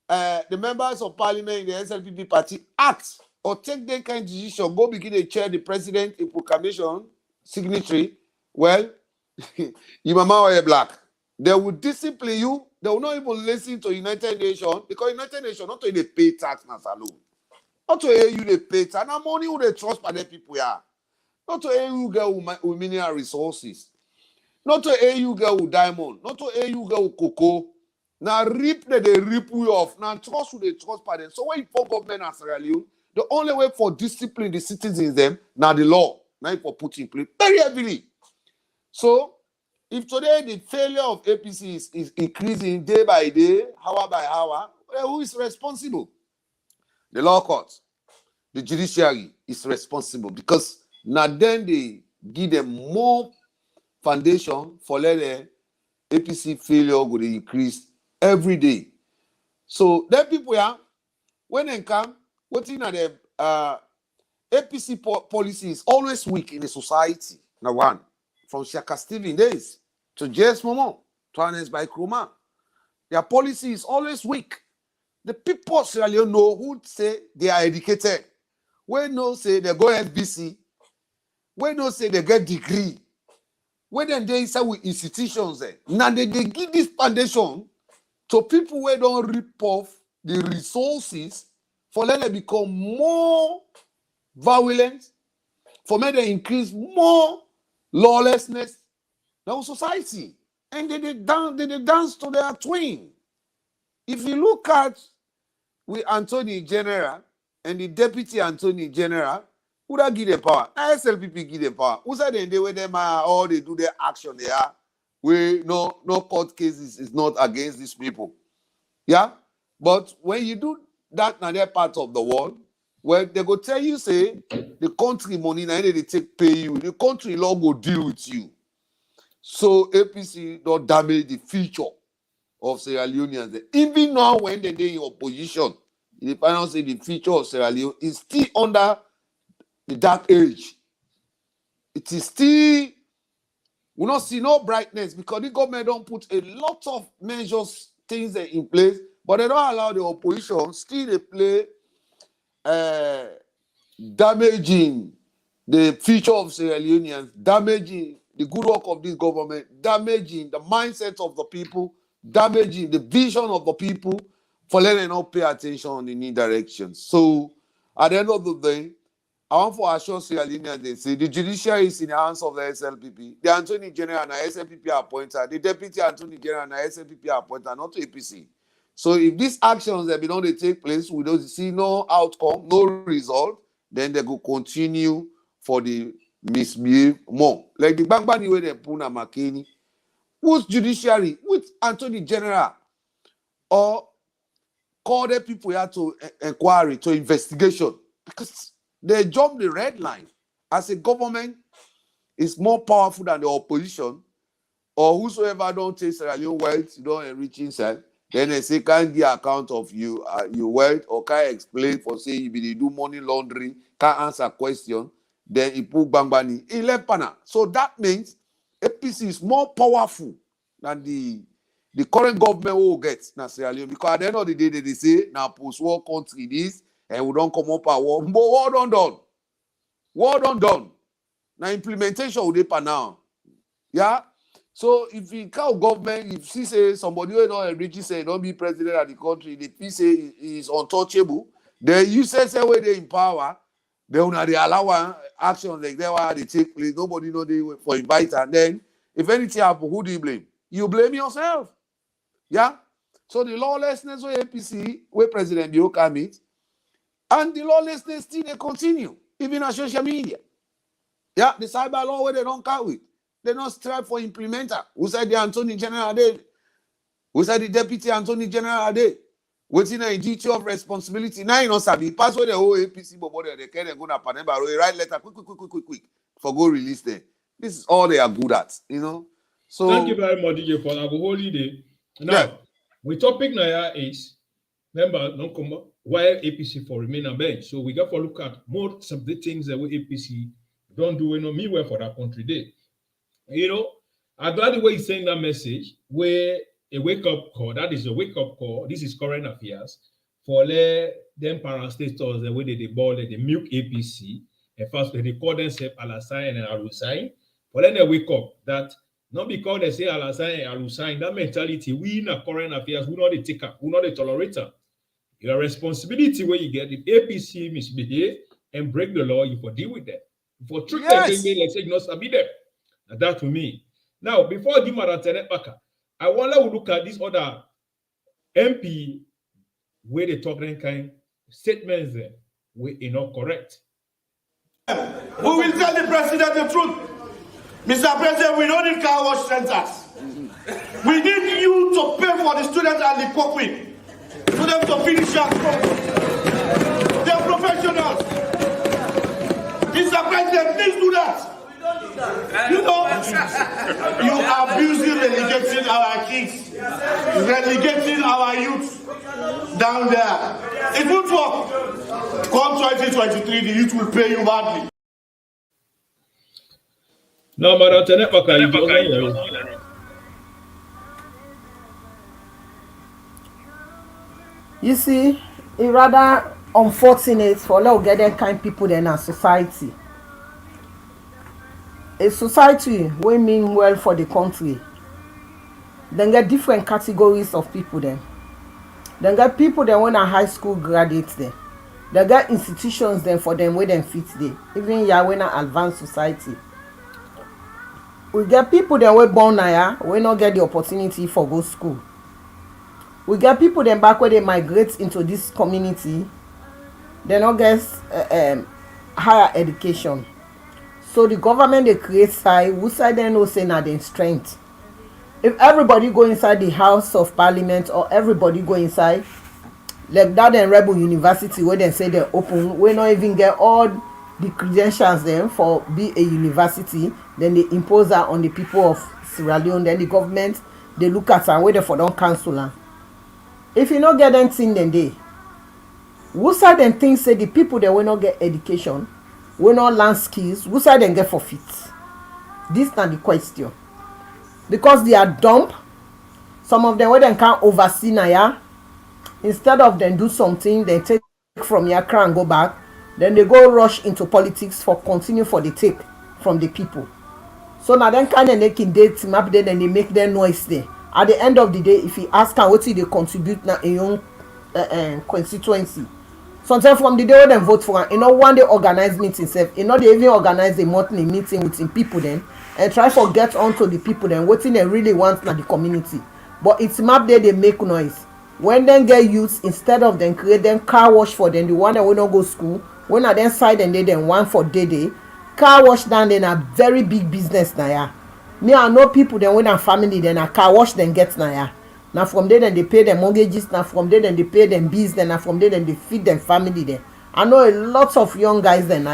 the members of parliament in the SLPP party act or take their kind of decision, go begin to chair the president in proclamation, signatory, well, your mama or black. They will discipline you. They will not even listen to United Nations because United Nations not to they pay tax na alone. Not to you they pay tax. Now money who they trust by the people here. Not to you get with mineral resources. Not to you get with diamond. Not to you get with cocoa. Now rip they rip you off. Now trust who they trust by them. So when you for government as Sierra Leone, the only way for discipline the citizens them now the law. Now for put in place very heavily. So if today the failure of APC is increasing day by day, hour by hour, well, who is responsible? The law court, the judiciary is responsible because now then they give them more foundation for let the APC failure will increase every day. So then people here, when they come, what in the APC policy is always weak in the society. Now one, from Shaka Stephen days to JS Momo, to Ernest by Kruma. Their policy is always weak. The people of Sierra Leone know who say they are educated. We know say they go FBC. We know say they get degree. When they inside with institutions, now they give this foundation to people who don't rip off the resources for them to become more violent, for them to increase more lawlessness in our society. And they dance to their twin. If you look at with Attorney General and the Deputy Attorney General, who that give them power? SLPP give them power. Who said they where them are, all they do their action they are, where no court cases is not against these people. Yeah? But when you do that in their part of the world, where they go tell you, say, the country money, now they take pay you, the country law go deal with you. So APC don't damage the future of Sierra Leoneans. Even now when they're in opposition, the final say the future of Sierra Leone is still under the dark age. It is still, we not see no brightness because the government don't put a lot of measures, things in place, but they don't allow the opposition still to play damaging the future of Sierra Leoneans, damaging the good work of this government, damaging the mindset of the people, damaging the vision of the people, for letting them not pay attention in any direction. So, at the end of the day, I want to assure Sierra Leoneans, they say the judiciary is in the hands of the SLPP. The Attorney General and the SLPP are appointed. The Deputy Attorney General and the SLPP are appointed, not to APC. So, if these actions that don't take place, we don't see no outcome, no result, then they go continue for the misbehave more. Like the Bangbani way they put Makeni, whose judiciary, with Attorney General, or call the people here to inquiry, to investigation, because they jump the red line. As a government, is more powerful than the opposition, or whosoever don't take Sierra Leone wealth, you don't enrich inside, then they say can't give account of you your wealth, or can't explain for say you be do money laundering, can't answer question, then he put bangbani, he left pana. So that means APC is more powerful than the current government will get na Sierra Leone, because at the end of the day they say now post-war country this and we don't come up at war. But war done done. War done. Now implementation will dey now. Yeah. So if you call government, if you say somebody who don't enrich say don't be president of the country, the people say he is untouchable, then you say where they in power, they allow action like that why they take place. Nobody know they for invite, and then if anything happen, who do you blame? You blame yourself. Yeah. So the lawlessness where APC, where President Bio come it, and the lawlessness still they continue, even on social media. Yeah, the cyber law where they don't count with. They don't strive for implementer. Who said the Attorney General Day? Who said the Deputy Attorney General Day? Waiting a duty of responsibility. Now you know Sabi. Pass with the whole APC but they can't go to Paneba, write letter quick for go release them. This is all they are good at, you know. So thank you very much, DJ, for our whole day. Now, yeah. we topic now is remember don't come why APC for remain a bench. So we got to look at most of the things that we APC don't do me well for that country day. You know, I'm glad the way he's saying that message, where a wake-up call, that is a wake-up call, this is current affairs, for them parastators, the way they ball, they milk APC, and first they call themselves Alassane and Alusain, for then they wake up that, not because they say Alassane and Alusain, that mentality, we in a current affairs, we not the taker, we not the tolerator. Your responsibility where you get, if APC misbehave and break the law, you for deal with them. For treat them, let's say, you not be them. That to me. Now, before I give my back, I want to look at this other MP where they talk that kind statements there were not correct. We will tell the president the truth. Mr. President, we don't need car wash centers. We need you to pay for the students and the cooking for them to finish their school. They are professionals. Mr. President, please do that. You know, you are abusing, relegating our kids, relegating our youth down there. It won't work. Come 2023, the youth will pay you badly. No, you see, it's rather unfortunate for a lot of getting kind people in our society. A society will mean well for the country. Then get different categories of people then. Then get people that want a high school graduates there. They get institutions then for them where them fit there. Even ya when an advanced society. We get people that were born here, we not get the opportunity for go school. We get people then back where they migrate into this community. They not get higher education. So the government they create side, who side they know say na their strength. If everybody go inside the House of Parliament or everybody go inside, like that in Rebel University where they say they open, we not even get all the credentials then for be a university, then they impose that on the people of Sierra Leone, then the government they look at and wait for don't cancel am. If you not get anything then they, who side then think say the people that will not get education, we not learn skills, who side them get forfeit? This is not the question. Because they are dumb, some of them where they can't oversee Naya, instead of them do something, they take from your crown and go back, then they go rush into politics for continue for the take from the people. So now then kind of making date map there, then they make their noise there. At the end of the day, if you ask them what they contribute now in your constituency, sometimes from the day when they vote for them, one day organize meeting self, they even organize a monthly meeting with people then and try to get onto the people then what they really want na the community. But it's map there they make noise. When they get youth, instead of them create them car wash for them, the one that will not go school, when at them side and they then one for day, car wash down then a very big business now. Yeah. Me I know people then when a family then a car wash then get now. Yeah. Now from there then they pay them mortgages, now from there then they pay them bills, then now from there then they feed them family then. I know a lot of young guys then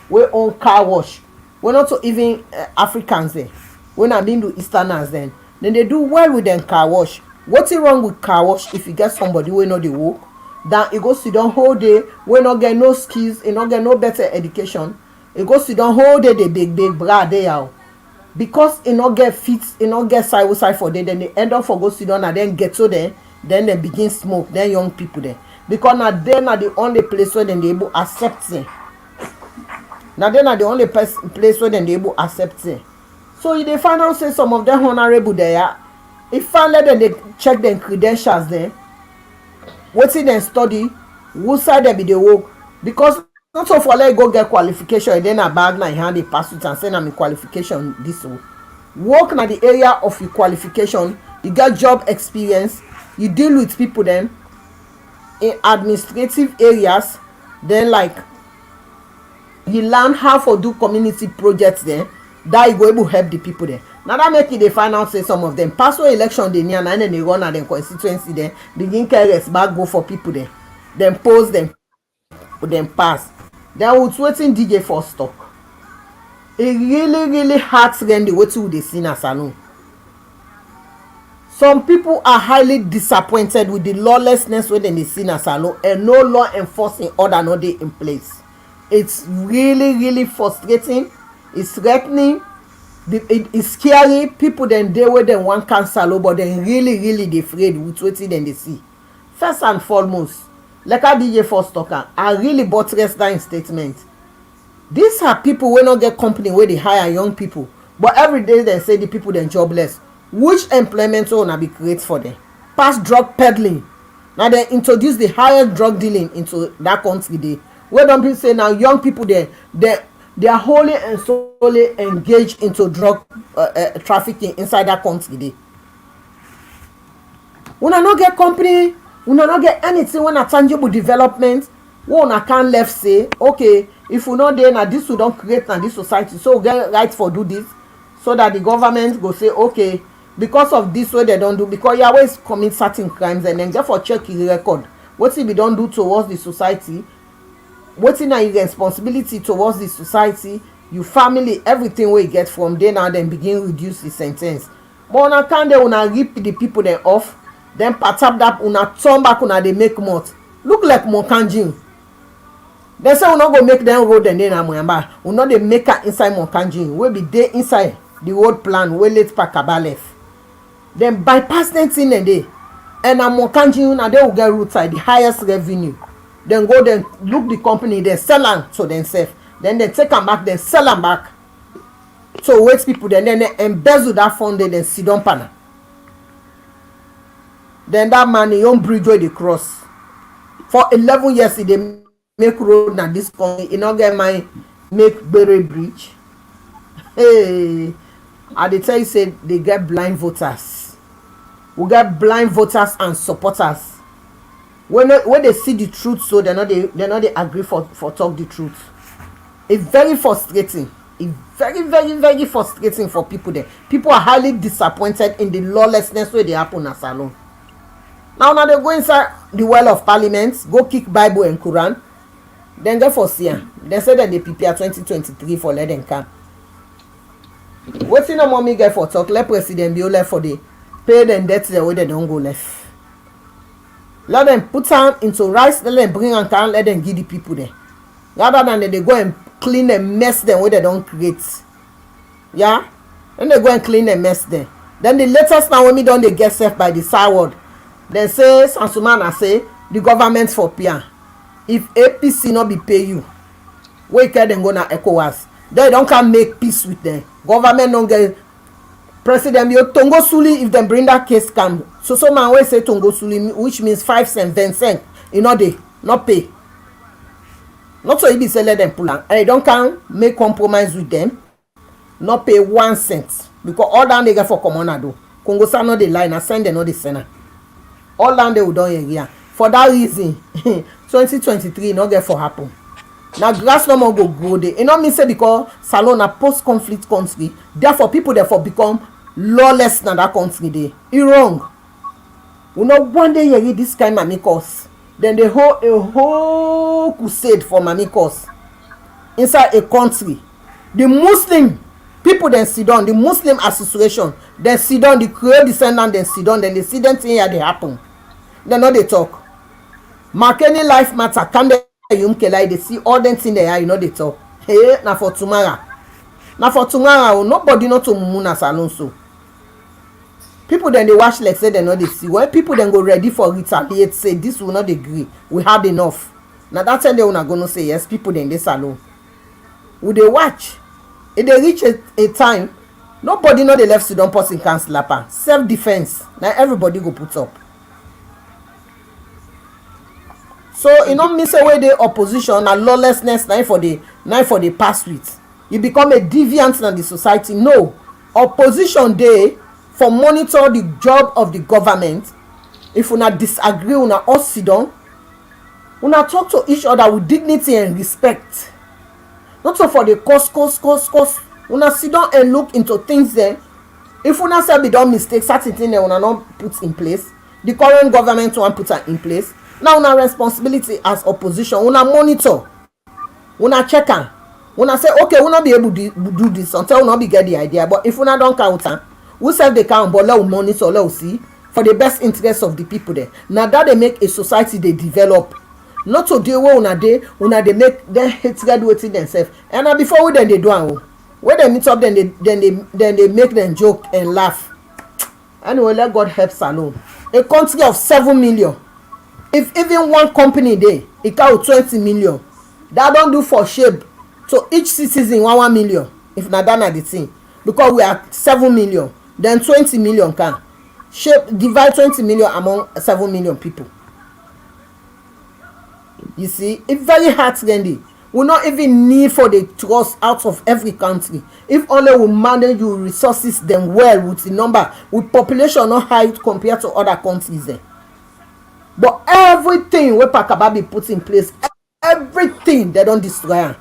we own car wash. we're not so even Africans there. When I been to Easterners then they do well with them car wash. What's wrong with car wash if you get somebody we know the work? Then you go sit down whole day, we not get no skills, you not get no better education. You go sit down whole day, they big bra they out. Because you not get fit, you not get side for them, then they end up for go sit down and then get to there, then they begin smoke, then young people there. Because now they're not the only place where they able accept it. Now they're not the only place where they able accept it. So if they find out say some of them honorable there, if find let them they check them credentials there, what's in them study, who side they be the work, because not so for let go get qualification and then a bag na hand they pass it and send them qualification this way. Work na the area of your qualification, you get job experience, you deal with people then in administrative areas, then like you learn how to do community projects there. That you go able help the people there. Now that make it they find out say some of them pass for election they near and then they run at them constituency there, begin careless back go for people there. Then post them pass. Then what's waiting DJ for stock. It really hard to get the way to the scene as salon. Some people are highly disappointed with the lawlessness within the scene as salon and no law enforcing order no day in place. It's really frustrating. It's threatening. It's scary. People then they where they want cancel, but then really they afraid with what then they see. First and foremost, like a DJ for stocker, I really buttress that statement. These are people who not get company where they hire young people, but every day they say the people then jobless. Which employment will be create for them? Past drug peddling. Now they introduce the highest drug dealing into that country. They where don't people say now young people they are wholly and solely engaged into drug trafficking inside that country. They when I not get company, when I not get anything when a tangible development, when I can't left say, okay, if we not there now this will don't create now this society, so we get right for do this, so that the government go say, okay, because of this way they don't do, because you always commit certain crimes and then therefore check his record. What if we don't do towards the society? What's in your responsibility towards the society, your family, everything we get from there now, then begin reduce the sentence. But on account they wanna rip the people then off, then patap that una turn back una they make more. Look like Mokanjin. They say we not go make them road and then amuyamba. We not they make her inside Mokanjin. We be there inside the road plan. We let Pakaba left. Then bypass them thing and they. And a Mokanjin na they will get roadside the highest revenue. Then go then look the company, then sell them to themselves. Then they take them back, then sell them back. So wait people then they embezzle that fund, then sit down panel. Then that man he own bridge where they cross. For 11 years he they make road na this country. He not get my make Berry Bridge. Hey, I they tell you say they get blind voters. We get blind voters and supporters. When they see the truth, so they're not they agree for talk the truth. It's very frustrating. It's very frustrating for people there. People are highly disappointed in the lawlessness where they happen at salon. Now they go inside the well of parliament, go kick Bible and Quran, then go for Sia. They say that they prepare 2023 for let them come. What's in a mommy get for talk? Let President be left for the pay them debts the way they don't go left. Let them put them into rice, let them bring and can let them give the people there. Rather than they go and clean and mess them where they don't create. Yeah? Then they go and clean and mess them. Then the latest now when me done they get safe by the sideward. Then say Sansumana say the government for PR. If APC not be pay you, where can them go na ECOWAS? They don't come make peace with them. Government don't get President Bio Tongo Suli if them bring that case come. So some man will say Tongo Suli, which means 5 cents, 20 cents. You know they not pay. Not so he be say let them pull out. And don't come make compromise with them. Not pay 1 cent. Because all down they get for common do. Congo sa no the line and send them no the center. All down they will done here. For that reason, 2023 not get for happen. Now grass no more go grow there. You know me say because Salon a post-conflict country, therefore people therefore become lawless in that country there. It's wrong. You know one day you read this kind of mamikos, then they hold a whole crusade for mamikos inside a country The Muslim people then sit down, the Muslim association then sit down, the Creole descendant then sit down, then they see them thing here they happen. They know they talk. Makeni life matter, come there like they see all them thing there, you know they talk. Hey, now for tomorrow. Now for tomorrow, nobody know to mumuna salon so. People then they watch like say they know they see. When people then go ready for retaliate, say this will not agree. We had enough. Now that time they will not gonna say yes, people then they salon. Would they watch? If they reach a time, nobody know the left Sudan person can slap her. Self-defense. Now everybody go put up. So you know, miss away the opposition and lawlessness now for the past with. You become a deviant in the society. No. Opposition day for monitor the job of the government. If una disagree, una all sit down, una talk to each other with dignity and respect. Not so for the cost. Una sit down and look into things there. If una say be done mistake, certain thing there una not put in place. The current government want put it in place. Now una responsibility as opposition. Una monitor. Una check am. Una say okay, we not be able to do this until we not be get the idea. But if una don't count am, we say they count, but let we monitor, let we see for the best interest of the people there. Now that they make a society they develop. Not to deal with una they make them hatred within themselves. And now before we then they do am. When they meet up, then they make them joke and laugh. Anyway, let God help Salon. A country of 7 million. If even one company there, it count 20 million. That don't do for shape. So each citizen 1 million. If not that not the thing. Because we are 7 million. Then 20 million can. Shape divide 20 million among 7 million people. You see, it's very hard, Randy. We not even need for the trust out of every country. If only we manage your resources them well with the number, with population not high compared to other countries there. But everything we Pakababi put in place, everything they don't destroy.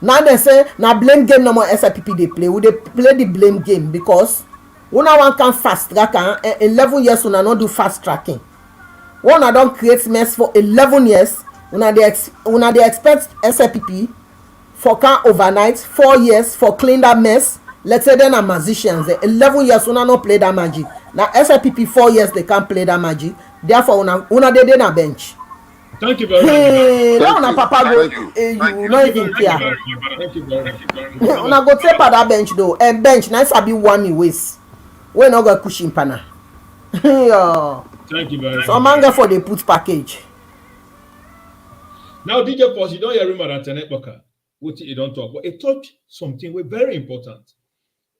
Now they say, now blame game no more SIPP they play. Would they play the blame game because una one can fast track 11 years una not do fast tracking. One don't create mess for 11 years. Una they expect SIPP for can overnight 4 years for clean that mess. Let's say then are magicians. 11 years una not play that magic. Now SIPP 4 years they can't play that magic. Therefore una they na bench. Thank you very much. Now una papa go you not even care. Thank you very much. Una go take that bench though. And bench nice be one ways. We not go cushion pana. Yeah. Thank you very much. So manga for the put package. Now, DJ Post, you don't hear him at internet worker. What you don't talk, but it touch something we very important.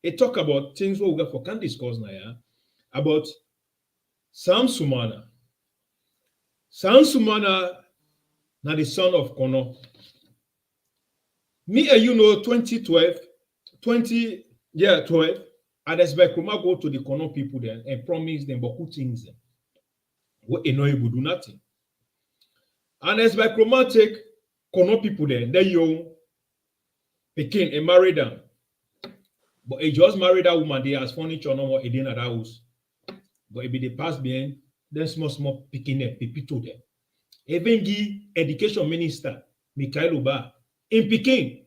It talk about things we can discuss now. Yeah? About Sam Sumana. Sam Sumana, now the son of Kono. Me and you know 2012, and as by Kruma go to the Kono people there and promise them beaucoup things. What you know you would do nothing. And as by Kroma take Kono people there, they young Pekin and married them. But he just married that woman, they has furniture no more in that house. But if they pass behind, then small Pekin and Pipito there. Even the education minister, Mikhail Uba, in Pekin.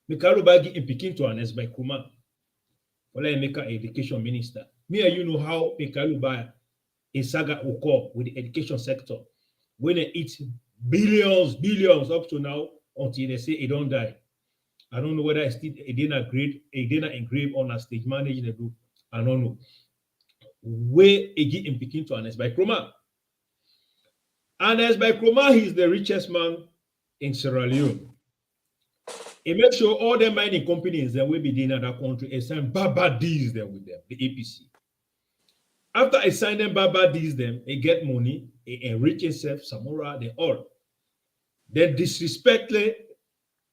Mikhail Uba in Pekin to an as by Kroma. Well, I make an education minister. Me and you know how Mikhail Uba is saga occur with the education sector. When they eat billions up to now until they say it don't die. I don't know whether it's still a dinner engraved on a stage managing the group. I don't know. Where again in Peking to Anes by Kroma. Anes by Kroma, he's the richest man in Sierra Leone. He makes sure all the mining companies that will be doing in that country and sign Baba deals there with them, the APC. After I sign them Baba deals them, he get money, he enrich himself, Samora, they all. Then disrespectfully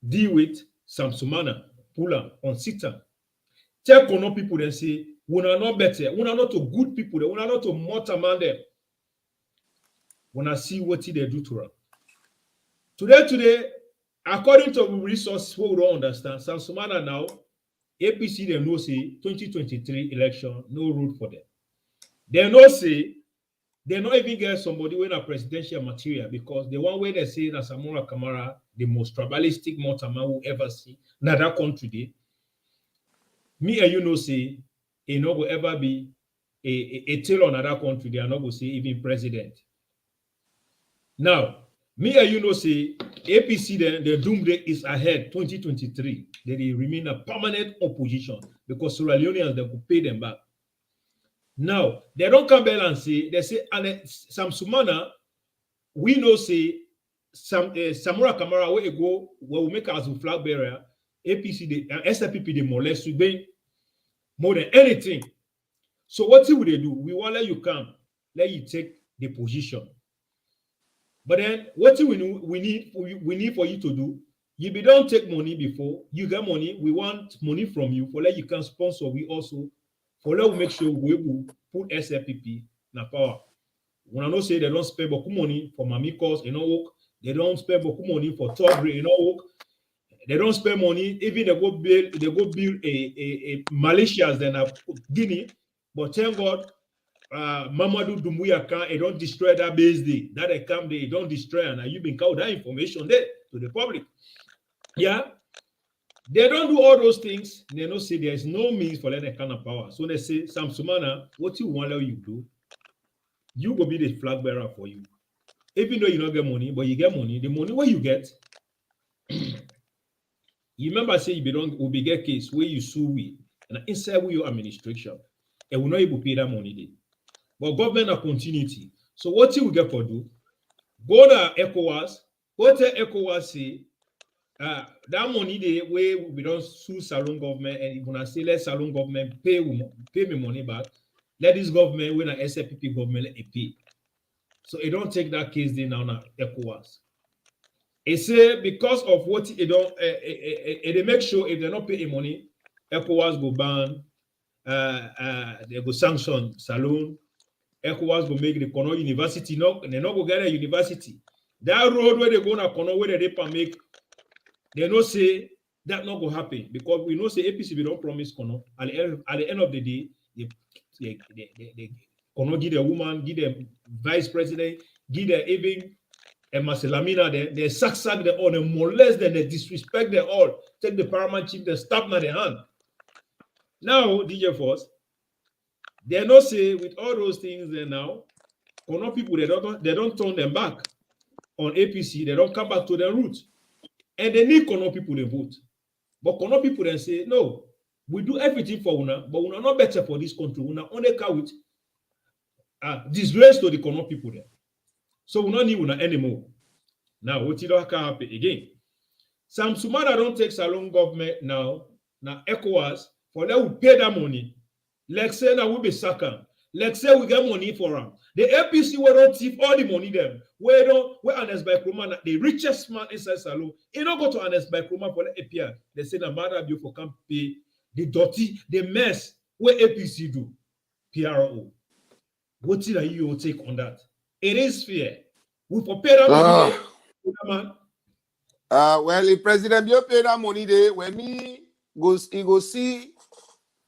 deal with Samsumana, Pula, on Sitan. Tell Kono people then say, we are not better, we are not to good people, we are not to mortar man them. When I see what they do to them. Today, according to resources, we don't understand. Samsumana now, APC they know say 2023 election, no road for them. They know say they not even get somebody with a presidential material because the one way they say that Samora Kamara, the most tribalistic Motama will ever see, in that country, dey, me and you know say, it not will ever be a tail on another country, they are not going to say even president. Now, me and you know say, APC, then the doomsday is ahead, 2023. They remain a permanent opposition because Sierra Leoneans, they could pay them back. Now, they don't come back and say, they say, and some Sumana, we know say, some Samura Kamara, where you go, where we make as a flag bearer, APC, the SLPP, they molest you more than anything. So what will they do? We won't let you come, let you take the position. But then what we need for you to do, you be don't take money before you get money. We want money from you for let you can sponsor. We also for let we make sure we will put SLPP na power. When I know say they don't spend beaucoup money for mamikos, you know, work. They don't spend beaucoup money for tollgate, you know, work. They don't spend money. Even they go build a militias then a Guinea. But thank God, Mamadou Doumbouya can it don't destroy that base day. That they come there, it don't destroy, and you been called that information there to the public. Yeah, they don't do all those things. They don't say there is no means for that kind of power. So they say, Samsumana, what you want you do, you will be the flag bearer for you. Even though you don't get money, but you get money. The money where you get, you remember say you don't will be get case where you sue we and inside with your administration, and will not able to pay that money there. But government a continuity. So what you will get for do? Go to ECOWAS, go to ECOWAS say that money they where we don't sue Salon government and if we say let Salon government pay me money back, let this government when a SLPP government let it pay. So it don't take that case there now ECOWAS. It say because of what it don't they make sure if they not pay money, ECOWAS go ban, they go sanction Salon. ECOWAS go make the Kono University no, they not go get a university. That road where they go na Kono where they make, they no say that not go happen because we know say APC we don't promise Kono. At the end of the day, they Kono give the woman, give the vice president, give the even Maselamina, they sack them all, they molest them, they disrespect them all, take the paramount chief, they stab in their hand. Now, DJ Force, they not say with all those things there now, Kono people they don't turn them back on APC, they don't come back to their roots. And they need Kono people to vote. But Kono people then say, no, we do everything for Una, but Una not better for this country. Una only come with disgrace to the Kono people there. So we don't need Una anymore. Now, what you don't can happen again? Some Sumana don't take Salon government now ECOWAS for them will pay that money. Like say that we be second. Like say we get money for them. The APC will not thief all the money them. Where Anes by Kroma, the richest man inside Salon, he don't go to Anes by Kroma for the APR. They say that matter you for can pay the dirty, the mess where APC do. PRO. What did you take on that? It is fair. We for pay that money. Man. Well, if President Bio pay that money there, when he go see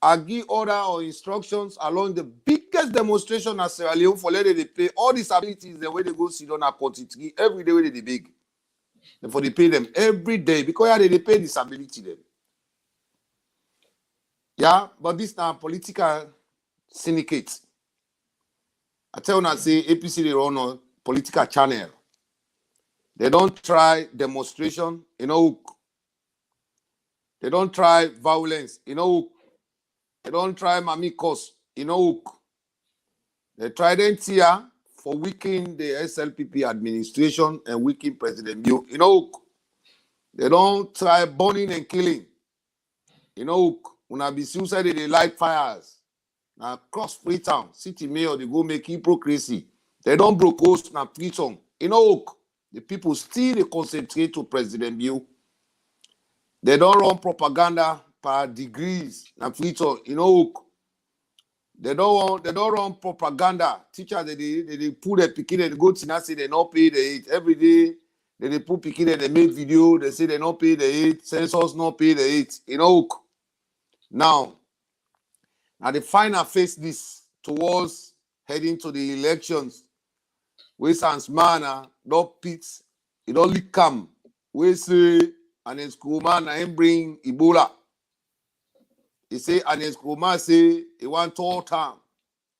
I give order or instructions along the biggest demonstration at Sierra Leone for letting they pay all these abilities the way they go sit on a quantity every day where they big. And for they pay them every day because they pay disability them. Yeah, but this now political syndicate. I tell you, I say APC they run a political channel. They don't try demonstration, hook. They don't try violence, hook. They don't try mamikos, hook. They try them here for weakening the SLPP administration and weakening President Bio, hook. They don't try burning and killing, hook. When I be suicide, they light fires. Now cross Freetown, city mayor, they go make hypocrisy. They don't broke host na Freetown, hook. The people still they concentrate to President Bio. They don't run propaganda per degrees. Na Freetown, They don't run propaganda. Teachers they put their pikin and go to say they not pay the aid. Every day they put pikin and they make video. They say they not pay the aid. Censors not pay the aid. Now the final face this towards heading to the elections we sans mana, don't pit, it only come. We say, and his man and bring Ebola. He say, and his say, he want all time.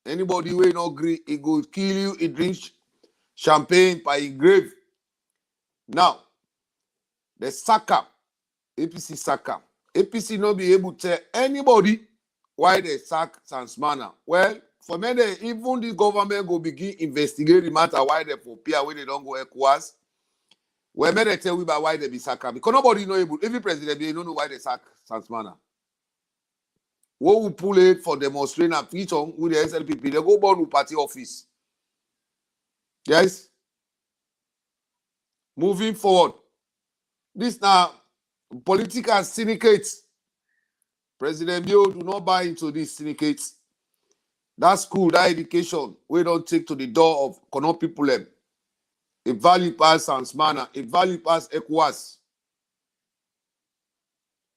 Anybody will not agree, he go kill you, he drinks champagne by his grave. Now, the Saka, APC Saka, APC not be able to tell anybody why they sack Sansmana. Well, for me, even the government go begin investigate the matter why they for peer when they don't go ECOWAS. Well, may they tell we about why they be sacked because nobody know able. Every president they don't know why they sack Sansmana. What will pull it for demonstrating a pitch on with the SLPP? They go born with party office. Yes. Moving forward, this now political syndicates. President Bio do not buy into these syndicates. That school, that education, we don't take to the door of Kono people. A value pass Sansmana, a value pass ECOWAS.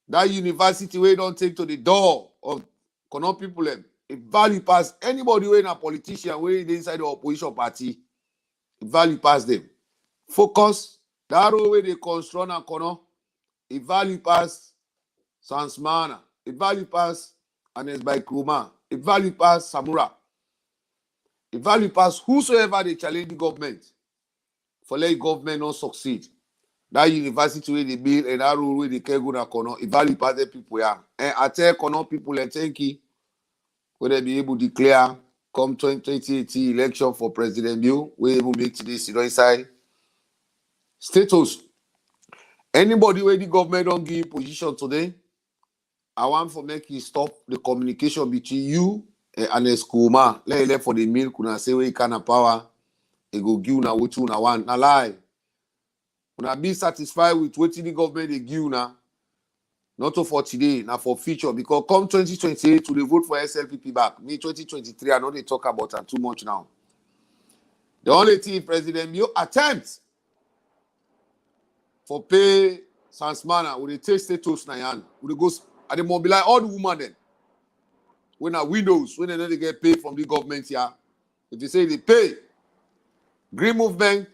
That university, we don't take to the door of Kono people. A value pass anybody who is a politician, we inside the opposition party. A value pass them. Focus, that way they construct and Kono. A value pass Sansmana. A value pass Anes by Kuma. A value pass Samura. A value pass whosoever they challenge the government. For let government not succeed. That university where they build and that rule where they can go na Kono. A value pass the people here. And I tell Kono people and thank you. Will they be able to declare come 2018 election for President Bill? We able to make this inside status. Anybody where the government don't give position today, I want for make you stop the communication between you and the school man. Let for the milk kuna say we can power. It go give na what you na want. Na lie. Una be satisfied with what the government they give na. Not for today, na for future. Because come 2028 to the vote for SLPP back. Me 2023, I know they talk about it too much now. The only thing President Mio attempt for pay Sansmana with the take status na yan. With the go and they mobilize all the women then. When are windows, when they know they get paid from the government here. If they say they pay, Green Movement,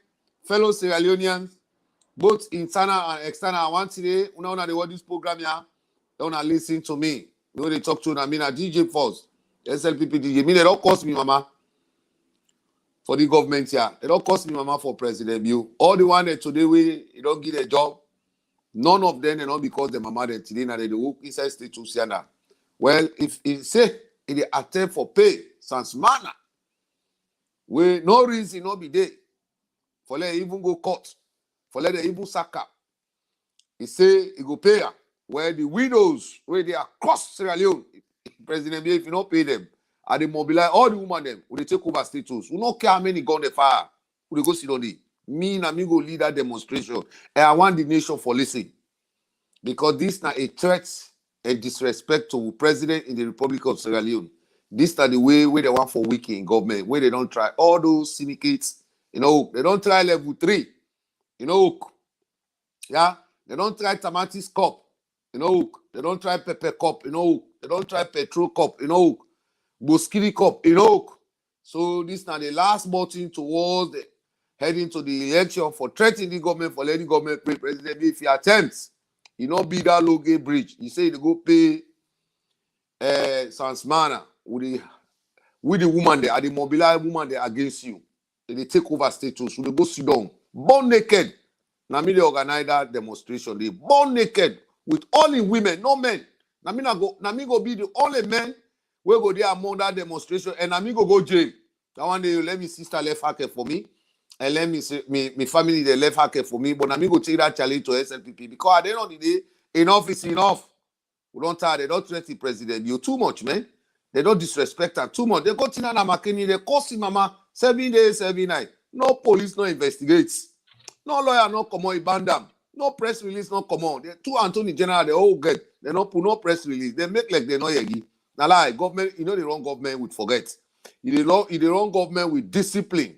fellow Sierra Leoneans, both internal and external, I want today, when they watch this program here, they want to listen to me. You know they talk to me, na DJ Force, SLPP DJ. Me, they don't cost me, mama, for the government here. They don't cost me, mama, for President Bill. All the one that today, they don't get a job. None of them, not because the mama that today, now they work inside status here. Well, if it say in the attempt for pay, Sansmana, we no reason not be there for let even go court, for let the even sack up. He say he go pay her. Where the widows, where they are across Sierra Leone, President B, if you not pay them, and they mobilize all the women them, will they take over status? We don't care how many gun they fire. Will they go sit on it? Me and me go lead that demonstration. And I want the nation for listening. Because this is not a threat and disrespect to the president in the Republic of Sierra Leone. This is not the way where they want for weakening government, where they don't try all those syndicates, they don't try level 3, yeah, they don't try Tamatis Cup, they don't try Pepper Cup, they don't try Petrol Cup, Boskiri Cup, So this is not the last button towards heading to the election for threatening the government, for letting government pay President if he attempts. You know, be that low-gate bridge. You say they go pay Sansmana with the woman there, and the mobilized woman there against you. They take over status. So they go sit down, born naked. Now me they organize that demonstration. They born naked with only women, no men. Now me go be the only men where go there among that demonstration, and now me go jail. That one day let me sister left her for me. And let me say, my family, they left her for me, but I'm going to take that challenge to SLPP because at the end of the day, enough is enough. We don't tell, they don't threaten the president. You're too much, man. They don't disrespect her too much. They go to Nana McKinney, they cost him, mama, 7 days, 7 nights. No police, no investigates. No lawyer, no come on, ban them. No press release, no come on. Two Attorney General, they all get. They don't put no press release. They make like they're not yagi. Now, like, government, the wrong government would forget. The wrong government with discipline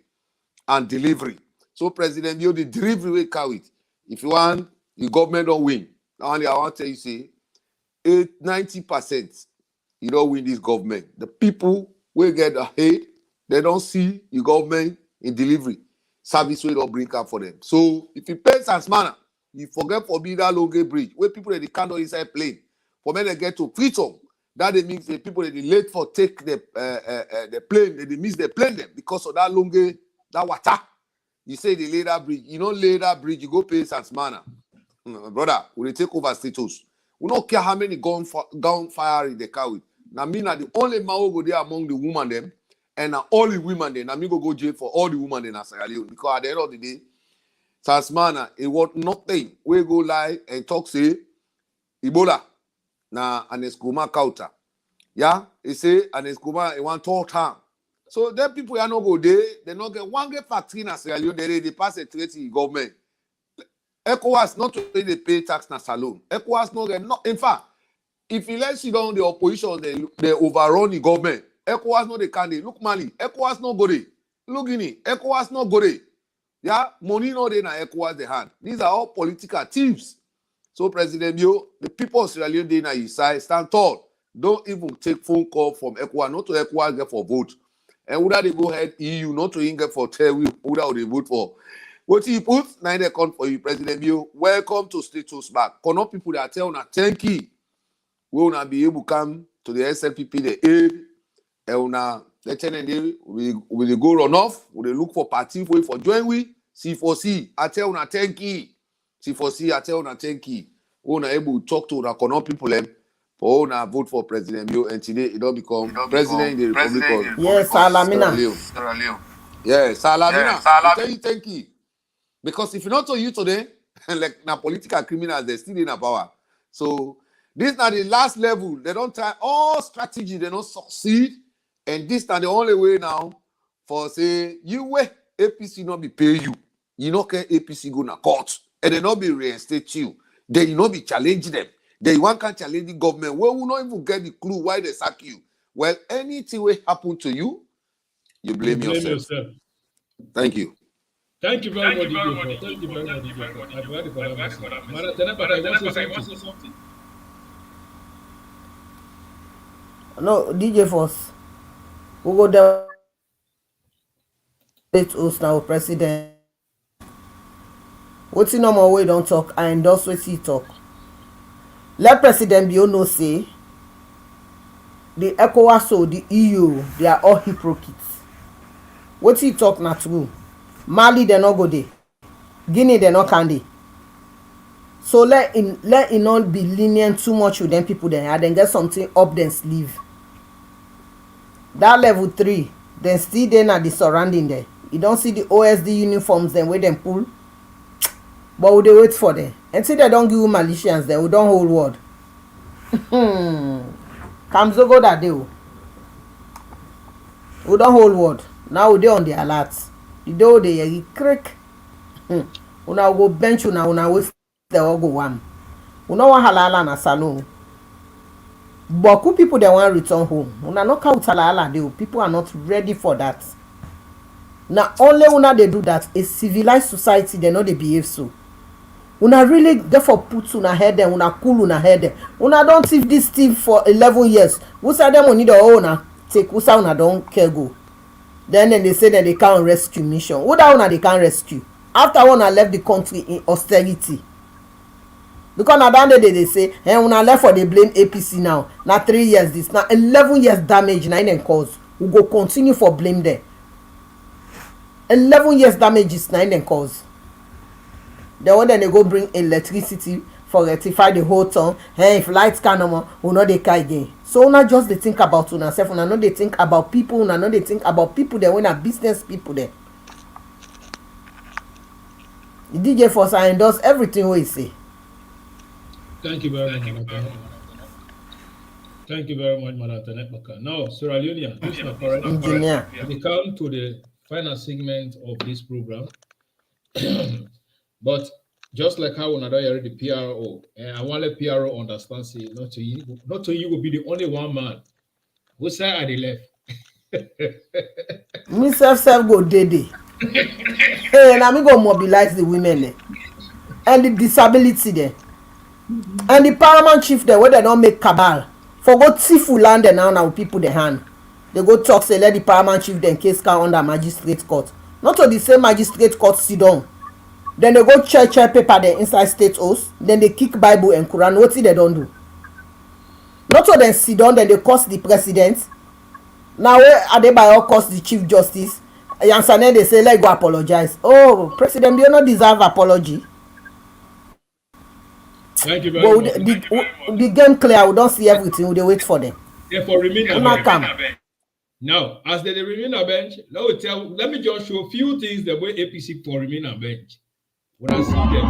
and delivery. So President Bio, the delivery will carry it. If you want, the government don't win. Only I want to tell you, say, 90%, you don't win this government. The people will get ahead. They don't see the government in delivery. service wey don bring am for them. So if you pay sans manner, you forget for be that Longate Bridge where people dey can't inside plane for when they get to Freetown. That they means the people they late for take the plane, they miss the plane them because of that Longate, that water. You say they lay that bridge, you don't lay that bridge, you go pay sans manner. Brother, we take over status. We don't care how many gunfire in the car with. Now me na the only man who go there among the women them, and all the women then. Now me go jail for all the women in Sierra Leone because at the end of the day, sans manner it was nothing. We go lie and talk say Ebola na an eskuma counter. Yeah, he say an eskuma he want all time. So then people are not go there, they not get one get factory in Sierra Leone, they pass a threat to the government. ECOWAS not to pay the pay tax na salon. ECOWAS not get not. In fact, if he lets you down the opposition, they overrun the government. ECOWAS not the candidate. Look, Mali, ECOWAS not go there. Look, Guinea, ECOWAS not go there. Yeah, money not there na ECOWAS the hand. These are all political thieves. So, President Bio, the people of Sierra Leone they na his side, stand tall. Don't even take phone call from ECOWAS, not to ECOWAS get for vote. And whether they go ahead EU, not to get for tell you whether they vote for. What he put, now they come for you, President Bio. Welcome to Status Back. Kono people that tell una thank you. We will not be able to come to the SLPP, the aid, and una let them we go run off, we look for party for join we, C4C, I tell una thank you. C4C, I tell una thank you. We will not able to talk to una Kono people for una vote for President Bio, and today it don't become president in the Republic of Yes, Salamina. Yes, Salamina. I tell you thank you. Because if not to you today, like na political criminals, they're still in power. So this now the last level. They don't try all strategy, they don't succeed. And this now the only way now for say you way APC not be pay you. You know can APC go na court and they not be reinstate you. Then you not be challenge them. Then one can challenge the government. Well, we not even get the clue why they sack you. Well, anything will happen to you, you blame yourself. Thank you. Thank you very much. Thank you very much. I'm glad for that. Madam Tenepaka, I want to say something. No, DJ Force. We go down. Let us now, President. What's in normal way don't talk? I endorse what he talk. Let President Bio no say the ECOWAS, so the EU, they are all hypocrites. What he talk not true. Mali they not go there. Guinea they not candy. So let him not be lenient too much with them people there and then get something up their sleeve. That level 3, then still then at the surrounding there. You don't see the OSD uniforms then where them pull. But we they wait for them. Until they don't give you Malaysians then we don't hold word. Kamzogo that day. We don't hold word. Now we they on the alert. The door they crack. Una go bench una wait the go one. Una want halala na salon. But who people they want return home? Una not count halala they people are not ready for that. Now only una they do that. A civilized society they know they behave so. Una really therefore put una head there, una cool una head there. Una don't thief this thief for 11 years. Who say them money the owner take? Who say una don't care go? Then they say that they can't rescue mission. Who that one they can't rescue? After one I left the country in austerity. Because now that day they say, hey, when I left for they blame APC now. Now 3 years this, now 11 years damage now in cause. We go continue for blame there. 11 years damage is now in cause. Then they go bring electricity for rectify the whole town. Hey, if lights can no more, we know they can again. So una just they think about una self, una know they think about people, una know they think about people there when are business people there. The DJ Force I endorse everything we say. Thank you very much, Madam. Thank you very much, Madam Tenepaka. Now, Sierra Leonean, this is my correct engineer. We come to the final segment of this program. But just like how when I read the PRO, and I want the PRO understand, say, not to you will be the only one man. Who say at the left? Me self go dede. Hey, now me go mobilize the women there. And the disability there. And the paramount chief there, where they don't make cabal. For go tifu land there now people the hand. They go talk, say let the paramount chief then case count under magistrate court. not to the same magistrate court sit down. Then they go check paper dem inside state house, then they kick Bible and Quran. Wetin dem don do? Not to dem sit down, then they curse the president. Now wey Adebayo curse the chief justice, Yansane dey say let go apologize. Oh, president, you no deserve apology. Thank you very much. The game clear. We don't see everything. We dey wait for them. Therefore, remain calm. Now, as they remain a bench, let me just show a few things the way APC for remain a bench. What I see them.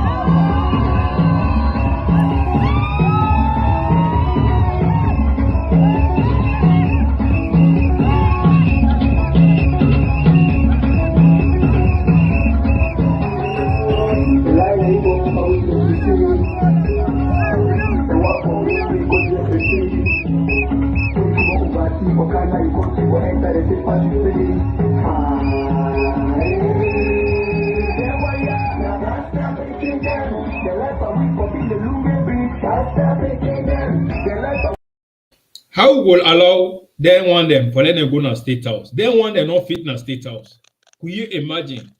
How will allow them want them for letting them go to state house? They want them not fit in state house. Could you imagine?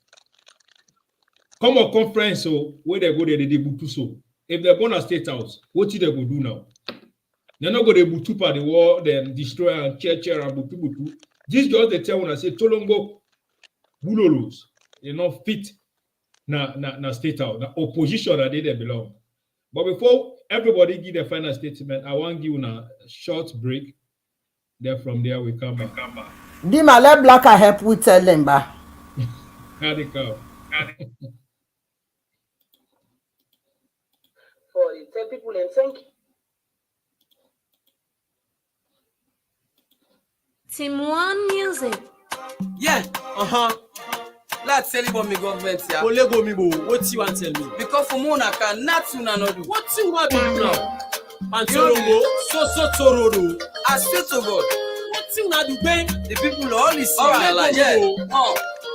Come on conference so where they go they butu so. If they go to state house, what they go do now? They're not going to butu part the war, then destroy and chair and butu. This just they tell when I say tolongbo bulolos, they not fit na state house, the opposition that they belong. But before everybody give their final statement, I want to give you a short break. Then from there we come back. Dima, let Blacker help we tell them ba. How it come? For you tell people and thank you. Team One Music. Yeah, let's tell you about me government here. Olego mi bo, what you want to tell me? Because for Mona can nothing and not do. What you want to do now? And tolongbo, so torodo. I swear to God. What you want to do, Ben? The people all is like yeah.